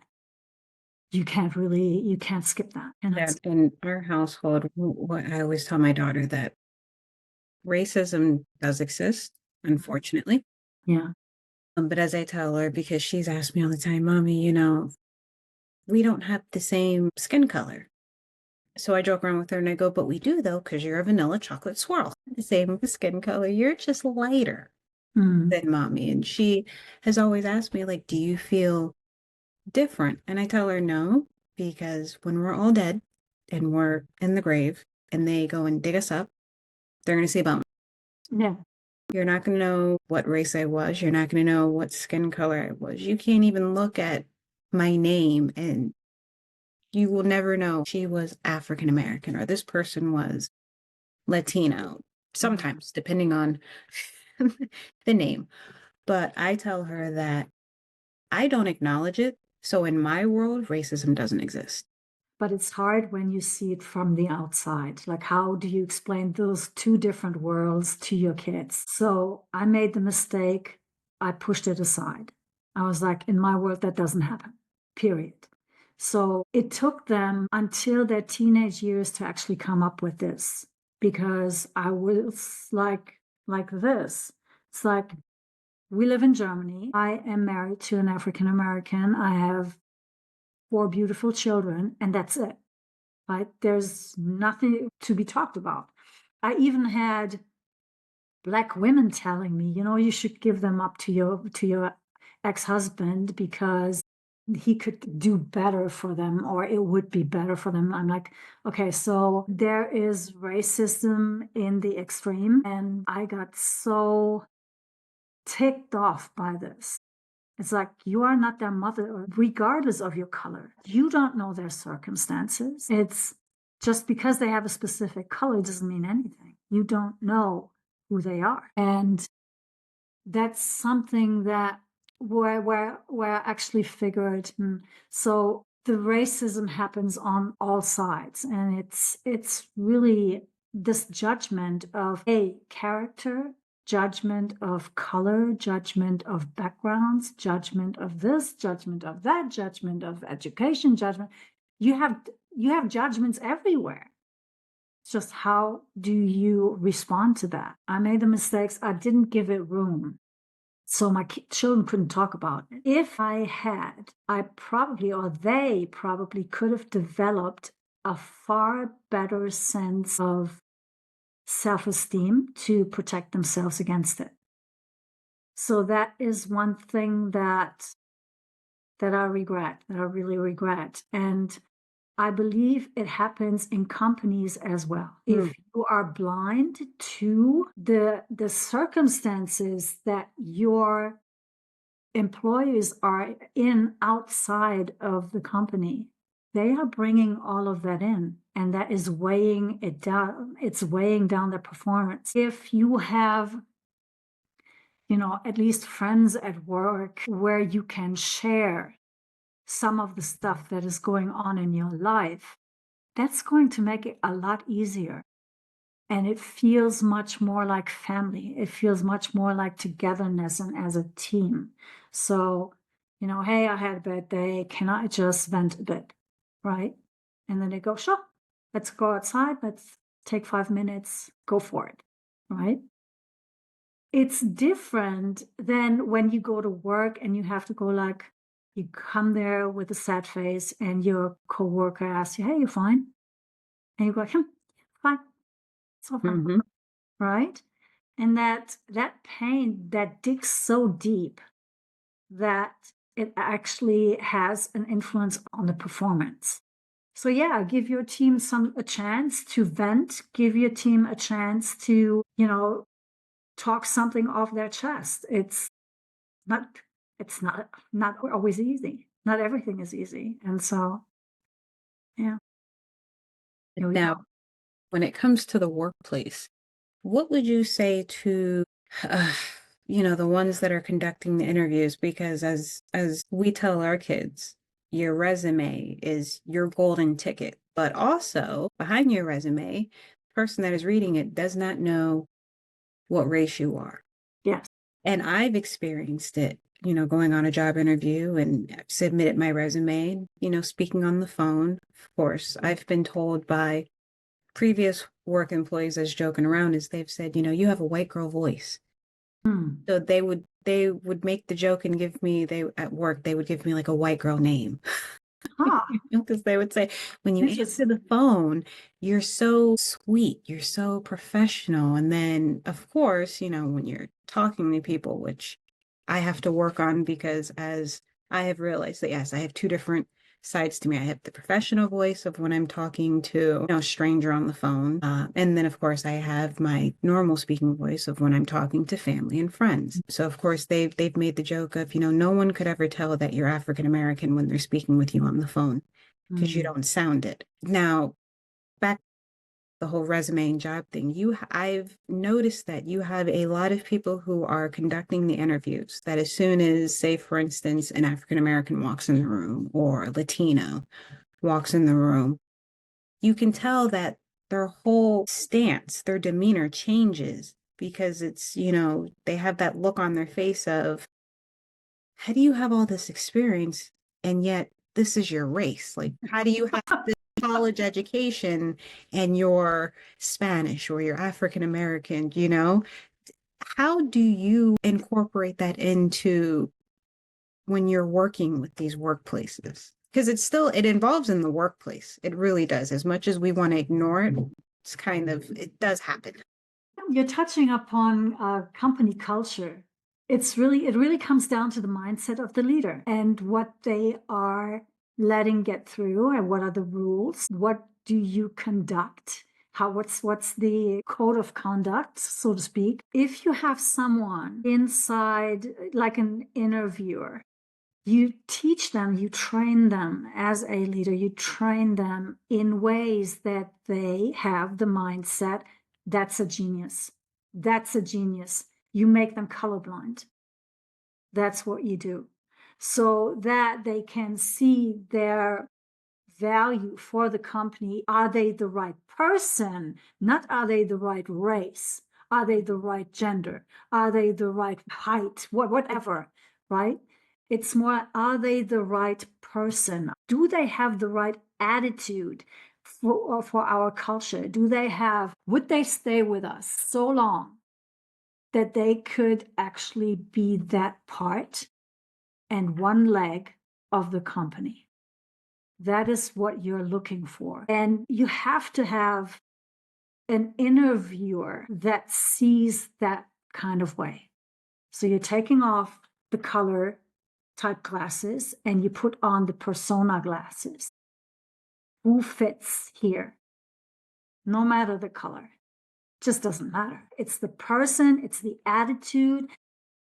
Speaker 2: you can't skip that.
Speaker 1: Yeah, in our household, I always tell my daughter that racism does exist, unfortunately.
Speaker 2: Yeah.
Speaker 1: But as I tell her, because she's asked me all the time, Mommy, we don't have the same skin color. So I joke around with her and I go, but we do though, because you're a vanilla chocolate swirl. The same skin color. You're just lighter than mommy. And she has always asked me, like, do you feel different? And I tell her no, because when we're all dead and we're in the grave and they go and dig us up, they're going to see bum.
Speaker 2: Yeah.
Speaker 1: You're not going to know what race I was. You're not going to know what skin color I was. You can't even look at my name and you will never know she was African American or this person was Latino, sometimes depending on the name. But I tell her that I don't acknowledge it. So in my world, racism doesn't exist.
Speaker 2: But it's hard when you see it from the outside. Like, how do you explain those two different worlds to your kids? So I made the mistake. I pushed it aside. I was like, in my world, that doesn't happen, period. So it took them until their teenage years to actually come up with this, because I was like this. It's like, we live in Germany. I am married to an African American. I have 4 beautiful children, and that's it. Right? There's nothing to be talked about. I even had Black women telling me, you should give them up to your ex-husband because he could do better for them, or it would be better for them. I'm like, okay, so there is racism in the extreme, and I got so ticked off by this. It's like, you are not their mother, regardless of your color. You don't know their circumstances. It's just because they have a specific color doesn't mean anything. You don't know who they are. And that's something that where I actually figured, so the racism happens on all sides. And it's really this judgment of a character, judgment of color, judgment of backgrounds, judgment of this, judgment of that, judgment of education, judgment. You have judgments everywhere. It's just, how do you respond to that? I made the mistakes. I didn't give it room. So my children couldn't talk about it. If I had, I probably, or they probably could have developed a far better sense of self-esteem to protect themselves against it. So that is one thing that I regret, that I really regret. And I believe it happens in companies as well. If you are blind to the circumstances that your employees are in outside of the company, they are bringing all of that in, and that is weighing it down. It's weighing down their performance. If you have, at least friends at work where you can share some of the stuff that is going on in your life, that's going to make it a lot easier. And it feels much more like family. It feels much more like togetherness and as a team. So, hey, I had a bad day. Can I just vent a bit? Right? And then they go, sure, let's go outside. Let's take 5 minutes, go for it. Right? It's different than when you go to work and you have to go, like, you come there with a sad face and your coworker asks you, hey, you fine? And you go, fine. So fine. Right? And that pain that digs so deep that it actually has an influence on the performance. So yeah, give your team a chance to vent, give your team a chance to, talk something off their chest. It's not always easy. Not everything is easy. And so, yeah.
Speaker 1: Now, when it comes to the workplace, what would you say to, the ones that are conducting the interviews? Because as we tell our kids, your resume is your golden ticket, but also behind your resume, the person that is reading it does not know what race you are.
Speaker 2: Yes.
Speaker 1: And I've experienced it, going on a job interview, and I've submitted my resume, speaking on the phone. Of course, I've been told by previous work employees, as joking around, is they've said, you have a white girl voice. So they would make the joke and give me, at work, they would give me like a white girl name.
Speaker 2: Huh.
Speaker 1: Because they would say, when you answer
Speaker 2: Interesting.
Speaker 1: the phone, you're so sweet, you're so professional. And then, of course, when you're talking to people, which I have to work on because as I have realized that, yes, I have two different sides to me. I have the professional voice of when I'm talking to, a stranger on the phone. And then, of course, I have my normal speaking voice of when I'm talking to family and friends. So, of course, they've made the joke of, no one could ever tell that you're African American when they're speaking with you on the phone because you
Speaker 2: Mm.
Speaker 1: don't sound it. Now, back to the whole resume and job thing, I've noticed that you have a lot of people who are conducting the interviews that as soon as, say, for instance, an African American walks in the room or a Latino walks in the room, you can tell that their whole stance, their demeanor changes because they have that look on their face of, how do you have all this experience and yet this is your race? Like, how do you have this college education and you're Spanish or you're African American, How do you incorporate that into when you're working with these workplaces? Because it involves in the workplace. It really does. As much as we want to ignore it, it does happen.
Speaker 2: You're touching upon company culture. It really comes down to the mindset of the leader and what they are letting get through and what are the rules. What do you conduct? What's the code of conduct, so to speak? If you have someone inside, like an interviewer, you teach them, you train them as a leader, you train them in ways that they have the mindset, that's a genius. That's a genius. You make them colorblind. That's what you do. So that they can see their value for the company. Are they the right person? Not are they the right race? Are they the right gender? Are they the right height? Whatever, right? It's more, are they the right person? Do they have the right attitude for our culture? Would they stay with us so long that they could actually be that part and one leg of the company? That is what you're looking for. And you have to have an interviewer that sees that kind of way. So you're taking off the color type glasses and you put on the persona glasses. Who fits here? No matter the color, just doesn't matter. It's the person, it's the attitude,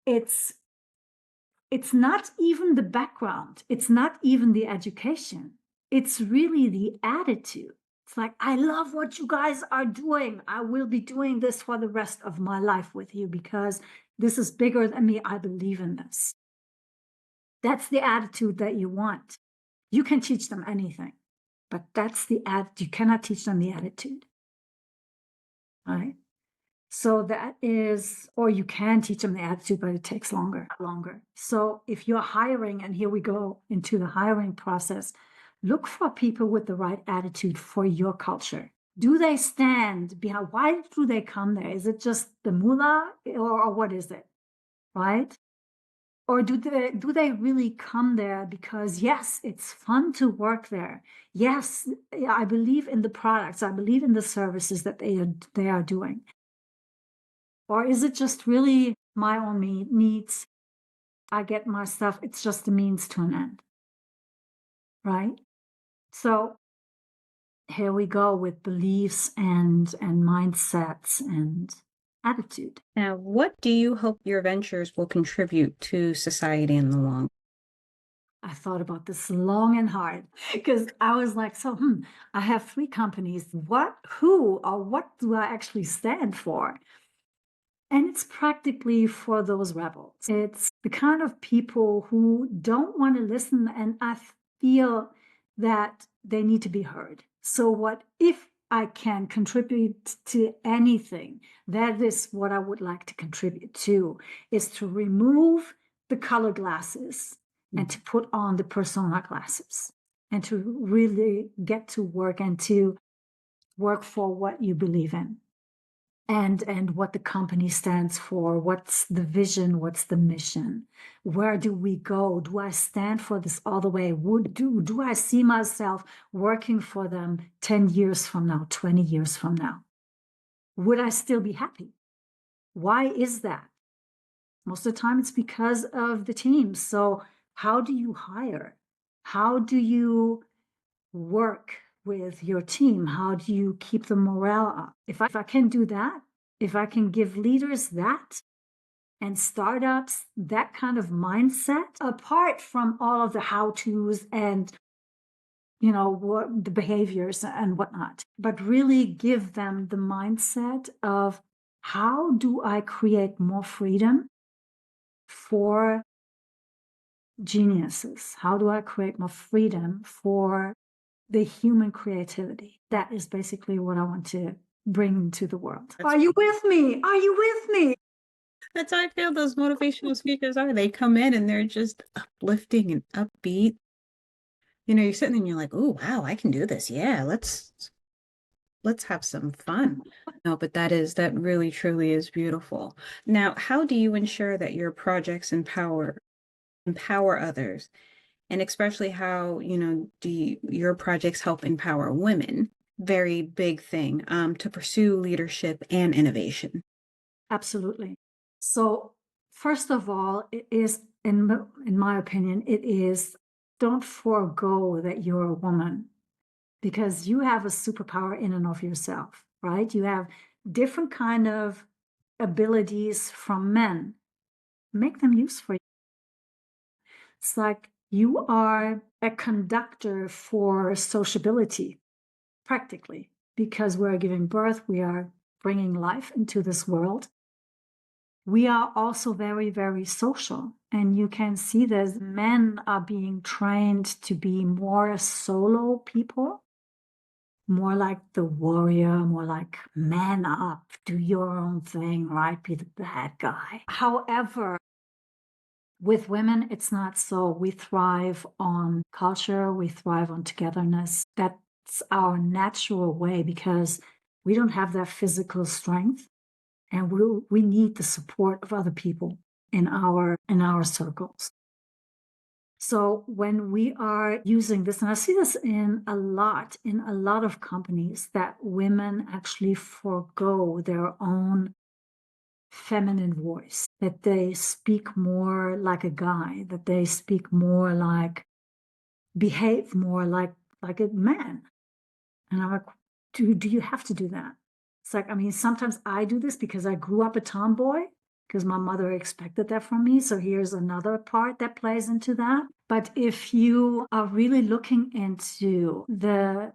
Speaker 2: it's not even the background, it's not even the education. It's really the attitude. It's like, I love what you guys are doing. I will be doing this for the rest of my life with you because this is bigger than me. I believe in this. That's the attitude that you want. You can teach them anything, but that's the attitude. You cannot teach them the attitude. Right? So that is, or you can teach them the attitude, but it takes longer. So if you're hiring, and here we go into the hiring process, look for people with the right attitude for your culture. Do they stand behind? Why do they come there? Is it just the moolah, or what is it? Right? Or do they really come there because, yes, it's fun to work there. Yes, I believe in the products. I believe in the services that they are doing. Or is it just really my own needs? I get my stuff. It's just a means to an end. Right? So here we go with beliefs and mindsets and attitude.
Speaker 1: Now, what do you hope your ventures will contribute to society in the long?
Speaker 2: I thought about this long and hard because I was like, I have 3 companies. What do I actually stand for? And it's practically for those rebels. It's the kind of people who don't want to listen, and I feel that they need to be heard. So what if I can contribute to anything? That is what I would like to contribute to, is to remove the color glasses and to put on the persona glasses and to really get to work and to work for what you believe in. and what the company stands for, what's the vision, what's the mission, where do we go? Do I stand for this all the way? Do I see myself working for them 10 years from now, 20 years from now? Would I still be happy? Why is that? Most of the time it's because of the team. So how do you hire? How do you work with your team? How do you keep the morale up? If I can do that, if I can give leaders that and startups that kind of mindset, apart from all of the how-tos and what the behaviors and whatnot, but really give them the mindset of how do I create more freedom for geniuses? How do I create more freedom for the human creativity? That is basically what I want to bring to the world. Are you with me? Are you with me?
Speaker 1: That's how I feel those motivational speakers are. They come in and they're just uplifting and upbeat. You're sitting there and you're like, oh, wow, I can do this. Yeah, let's have some fun. No, but that really truly is beautiful. Now, how do you ensure that your projects empower others? And especially how, your projects help empower women? Very big thing, to pursue leadership and innovation.
Speaker 2: Absolutely. So, first of all, it is, in my opinion, it is don't forego that you're a woman because you have a superpower in and of yourself, right? You have different kind of abilities from men. Make them useful. It's like you are a conductor for sociability, practically, because we're giving birth, we are bringing life into this world. We are also very, very social. And you can see that men are being trained to be more solo people, more like the warrior, more like man up, do your own thing, right? Be the bad guy. However, with women, it's not so. We thrive on culture, we thrive on togetherness. That's our natural way because we don't have that physical strength and we need the support of other people in our circles. So when we are using this, and I see this in a lot of companies, that women actually forego their own feminine voice, that they speak more like a guy, that they speak more like, behave more like a man. And I'm like, do you have to do that? It's like, I mean, sometimes I do this because I grew up a tomboy, because my mother expected that from me. So here's another part that plays into that. But if you are really looking into the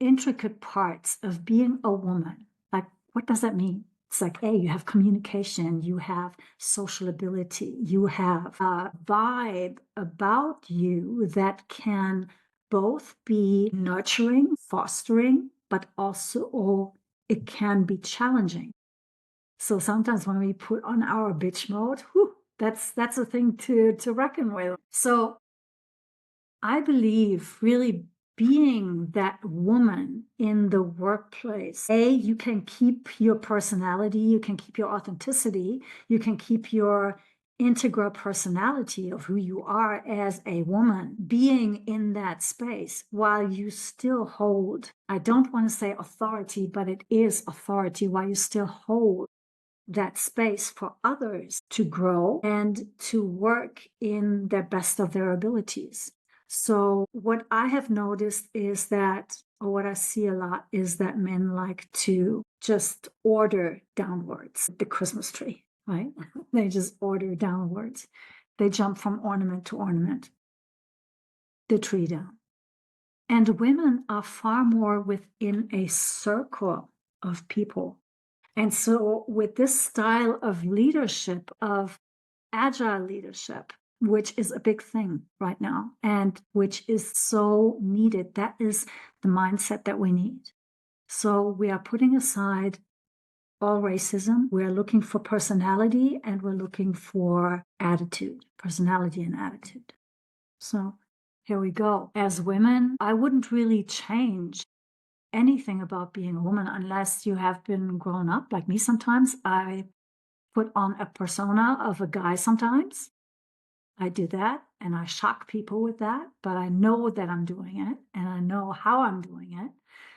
Speaker 2: intricate parts of being a woman, like what does that mean? It's like, hey, you have communication, you have social ability, you have a vibe about you that can both be nurturing, fostering, but also it can be challenging. So sometimes when we put on our bitch mode, whew, that's a thing to reckon with. So I believe really being that woman in the workplace, you can keep your personality, you can keep your authenticity, you can keep your integral personality of who you are as a woman, being in that space while you still hold, I don't want to say authority, but it is authority, while you still hold that space for others to grow and to work in the best of their abilities. So what I have noticed is that, or what I see a lot, is that men like to just order downwards the Christmas tree, right? They just order downwards. They jump from ornament to ornament, the tree down. And women are far more within a circle of people. And so with this style of leadership, of agile leadership, which is a big thing right now and which is so needed, that is the mindset that we need. So we are putting aside all racism. We're looking for personality and we're looking for attitude, personality and attitude. So here we go. As women, I wouldn't really change anything about being a woman unless you have been grown up like me. Sometimes I put on a persona of a guy sometimes. I do that and I shock people with that, but I know that I'm doing it and I know how I'm doing it.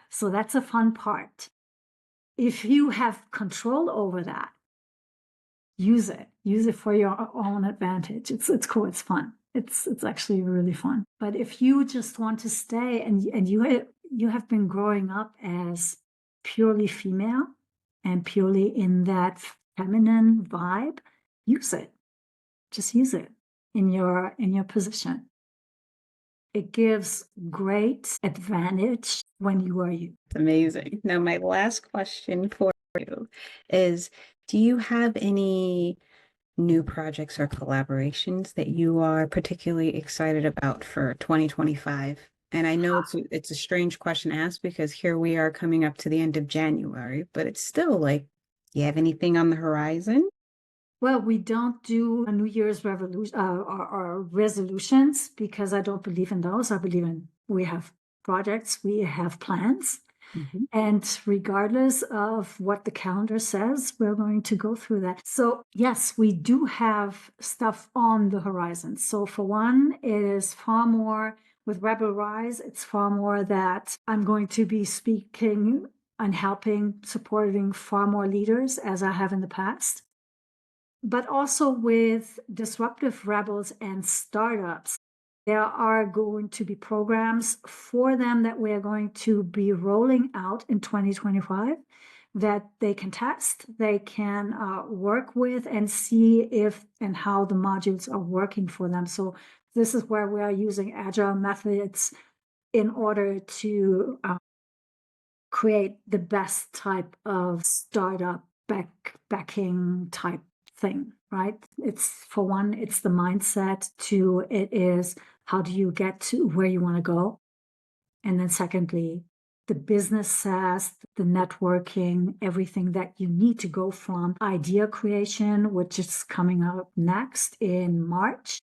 Speaker 2: So that's a fun part. If you have control over that, use it. Use it for your own advantage. It's cool. It's fun. It's actually really fun. But if you just want to stay and you have been growing up as purely female and purely in that feminine vibe, use it. Just use it in your position. It gives great advantage when you are you.
Speaker 1: Amazing. Now, my last question for you is, do you have any new projects or collaborations that you are particularly excited about for 2025? And I know it's a strange question to ask because here we are coming up to the end of January, but it's still like, do you have anything on the horizon?
Speaker 2: Well, we don't do a New Year's revolution or resolutions because I don't believe in those. I believe in we have projects, we have plans. And regardless of what the calendar says, we're going to go through that. So, yes, we do have stuff on the horizon. So, for one, it is far more with Rebel Rise, it's far more that I'm going to be speaking and helping, supporting far more leaders as I have in the past. But also with disruptive rebels and startups. There are going to be programs for them that we are going to be rolling out in 2025 that they can test, they can work with and see if and how the modules are working for them. So this is where we are using agile methods in order to create the best type of startup backing type thing, right? It's for one, it's the mindset. Two, it is how do you get to where you want to go? And then secondly, the business SaaS, the networking, everything that you need to go from idea creation, which is coming up next in March.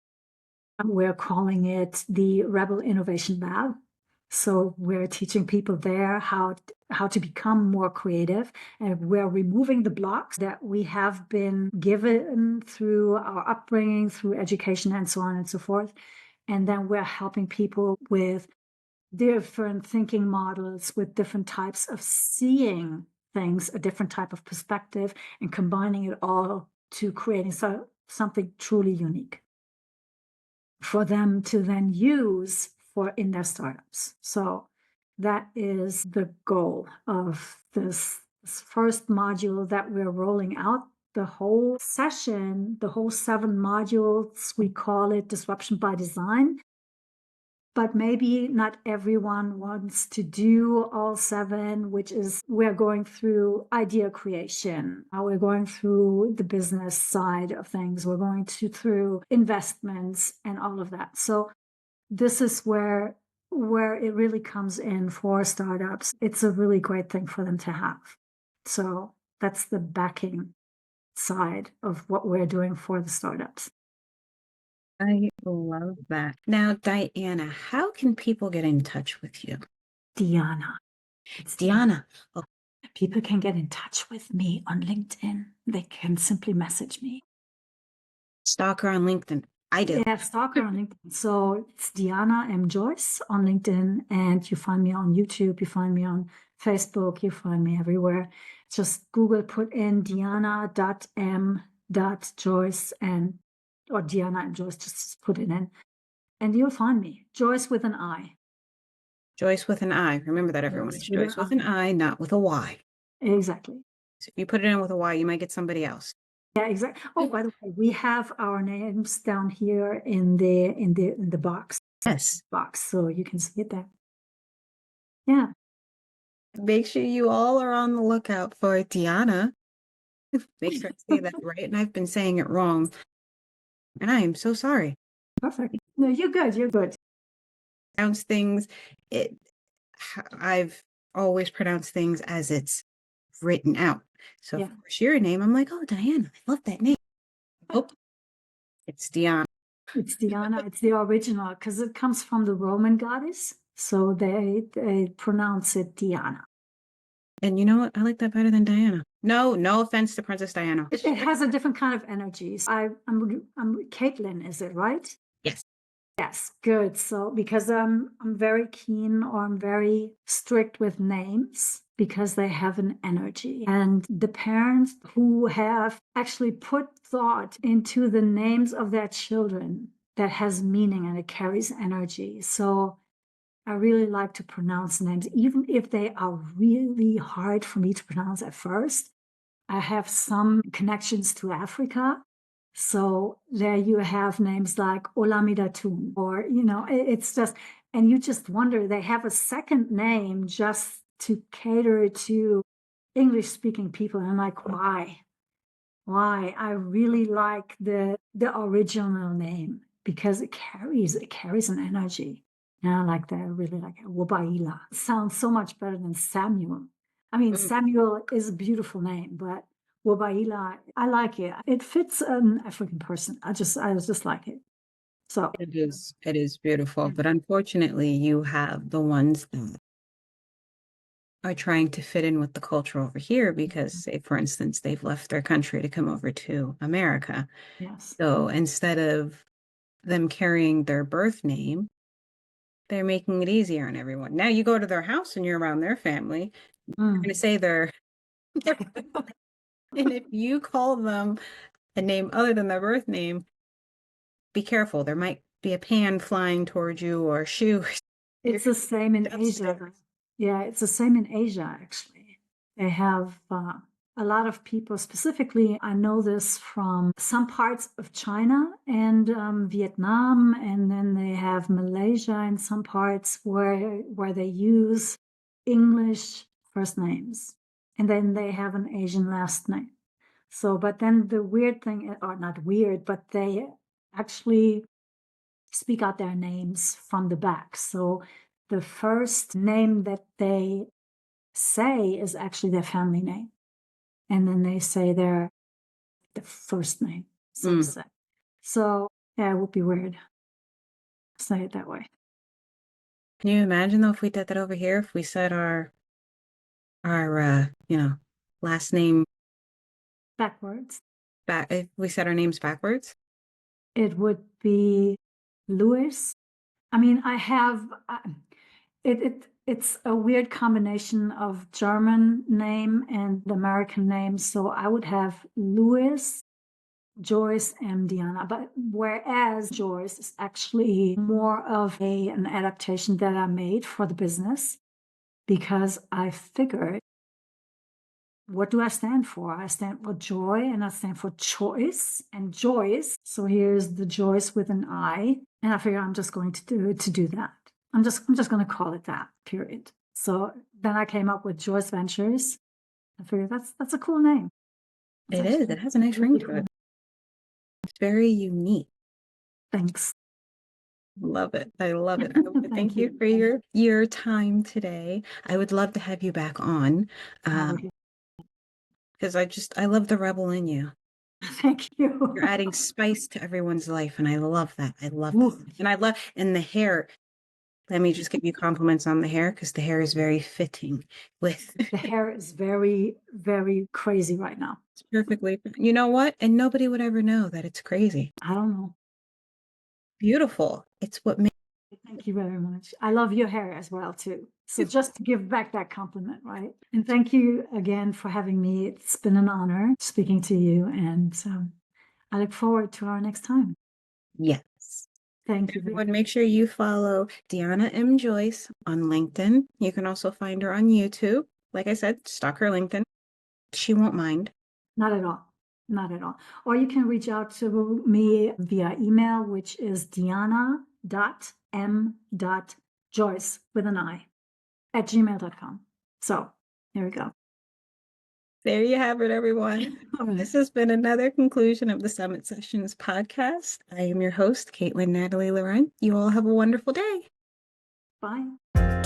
Speaker 2: We're calling it the Rebel Innovation Lab. So we're teaching people there how to become more creative, and we're removing the blocks that we have been given through our upbringing, through education, and so on and so forth. And then we're helping people with different thinking models, with different types of seeing things, a different type of perspective, and combining it all to creating something truly unique for them to then use for in their startups. So that is the goal of this first module that we're rolling out. The whole session, the whole 7 modules, we call it Disruption by Design. But maybe not everyone wants to do all 7, which is we're going through idea creation. We're going through the business side of things. We're going through investments and all of that. So this is where it really comes in for startups. It's a really great thing for them to have. So that's the backing side of what we're doing for the startups.
Speaker 1: I love that. Now, Diana, how can people get in touch with you?
Speaker 2: Diana.
Speaker 1: It's Diana. Oh.
Speaker 2: People can get in touch with me on LinkedIn. They can simply message me.
Speaker 1: Stalker on LinkedIn. I do.
Speaker 2: Yeah, stalker on LinkedIn. So it's Diana M. Joyce on LinkedIn, and you find me on YouTube, you find me on Facebook, you find me everywhere. Just Google, put in Diana.m.Joyce or Diana M. Joyce, just put it in, and you'll find me. Joyce with an I.
Speaker 1: Joyce with an I. Remember that, everyone. It's Joyce with an I, not with a Y.
Speaker 2: Exactly.
Speaker 1: So if you put it in with a Y, you might get somebody else.
Speaker 2: Yeah, exactly. Oh, by the way, we have our names down here in the box.
Speaker 1: Yes.
Speaker 2: Box, so you can see it there. Yeah.
Speaker 1: Make sure you all are on the lookout for Diana. Make sure I say that right. And I've been saying it wrong. And I am so sorry.
Speaker 2: Perfect. No, you're good. You're good.
Speaker 1: Pronounce things. I've always pronounced things as it's written out. So
Speaker 2: Yeah.
Speaker 1: of course your name, I'm like, oh, Diana, I love that name. Oh, it's Diana.
Speaker 2: It's Diana. It's the original because it comes from the Roman goddess. So they pronounce it Diana.
Speaker 1: And you know what? I like that better than Diana. No offense to Princess Diana.
Speaker 2: It has a different kind of energy. I'm Katelyn, is it right?
Speaker 1: Yes.
Speaker 2: Yes, good. So because I'm very keen, or I'm very strict with names because they have an energy. And the parents who have actually put thought into the names of their children, that has meaning and it carries energy. So I really like to pronounce names, even if they are really hard for me to pronounce at first. I have some connections to Africa. So there you have names like Olamidatun, or, it's just, and you just wonder, they have a second name just to cater to English speaking people. And I'm like, why? Why? I really like the original name because it carries an energy. And I like that. I really like it. Wobaila. It sounds so much better than Samuel. I mean, Samuel is a beautiful name, but Wobaila, I like it. It fits an African person. I just like it. So
Speaker 1: it is beautiful. But unfortunately, you have the ones that are trying to fit in with the culture over here because, say, for instance, they've left their country to come over to America.
Speaker 2: yes.
Speaker 1: So instead of them carrying their birth name, they're making it easier on everyone. Now you go to their house and you're around their family, you're going to say they're and if you call them a name other than their birth name, be careful. There might be a pan flying towards you or a shoe.
Speaker 2: It's the same in Asia. Yeah, it's the same in Asia, actually. They have a lot of people, specifically, I know this from some parts of China and Vietnam, and then they have Malaysia in some parts where they use English first names, and then they have an Asian last name. So, but then the weird thing, or not weird, but they actually speak out their names from the back. So the first name that they say is actually their family name. And then they say the first name. So yeah, it would be weird to say it that way.
Speaker 1: Can you imagine though if we did that over here? If we said our last name
Speaker 2: backwards.
Speaker 1: If we said our names backwards?
Speaker 2: It would be Louis. I mean, I have it's a weird combination of German name and American name. So I would have Louis, Joyce, and Diana. But whereas Joyce is actually more of an adaptation that I made for the business, because I figured, what do I stand for? I stand for joy, and I stand for choice and Joyce. So here's the Joyce with an I, and I figure I'm just going to do that. I'm just going to call it that, period. So then I came up with Joyce Ventures. I figured that's a cool name.
Speaker 1: It is. It has a nice ring to it. It's very unique.
Speaker 2: Thanks.
Speaker 1: Love it. I love it. Thank you for your time today. I would love to have you back on. Because I love the rebel in you.
Speaker 2: Thank you.
Speaker 1: You're adding spice to everyone's life, and I love that. I love that. And the hair. Let me just give you compliments on the hair, because the hair is very fitting with.
Speaker 2: The hair is very, very crazy right now.
Speaker 1: It's perfectly. You know what? And nobody would ever know that it's crazy.
Speaker 2: I don't know.
Speaker 1: Beautiful. It's what makes.
Speaker 2: Thank you very much. I love your hair as well, too. So just to give back that compliment, right? And thank you again for having me. It's been an honor speaking to you. And I look forward to our next time.
Speaker 1: Yes.
Speaker 2: Thank you.
Speaker 1: Everyone, make sure you follow Deanna M. Joyce on LinkedIn. You can also find her on YouTube. Like I said, stalk her LinkedIn. She won't mind.
Speaker 2: Not at all. Not at all. Or you can reach out to me via email, which is diana.m.joyce with an I at gmail.com. So there we go.
Speaker 1: There you have it, everyone. This has been another conclusion of the Summit Sessions podcast. I am your host, Katelyn Natalie Laurent. You all have a wonderful day.
Speaker 2: Bye.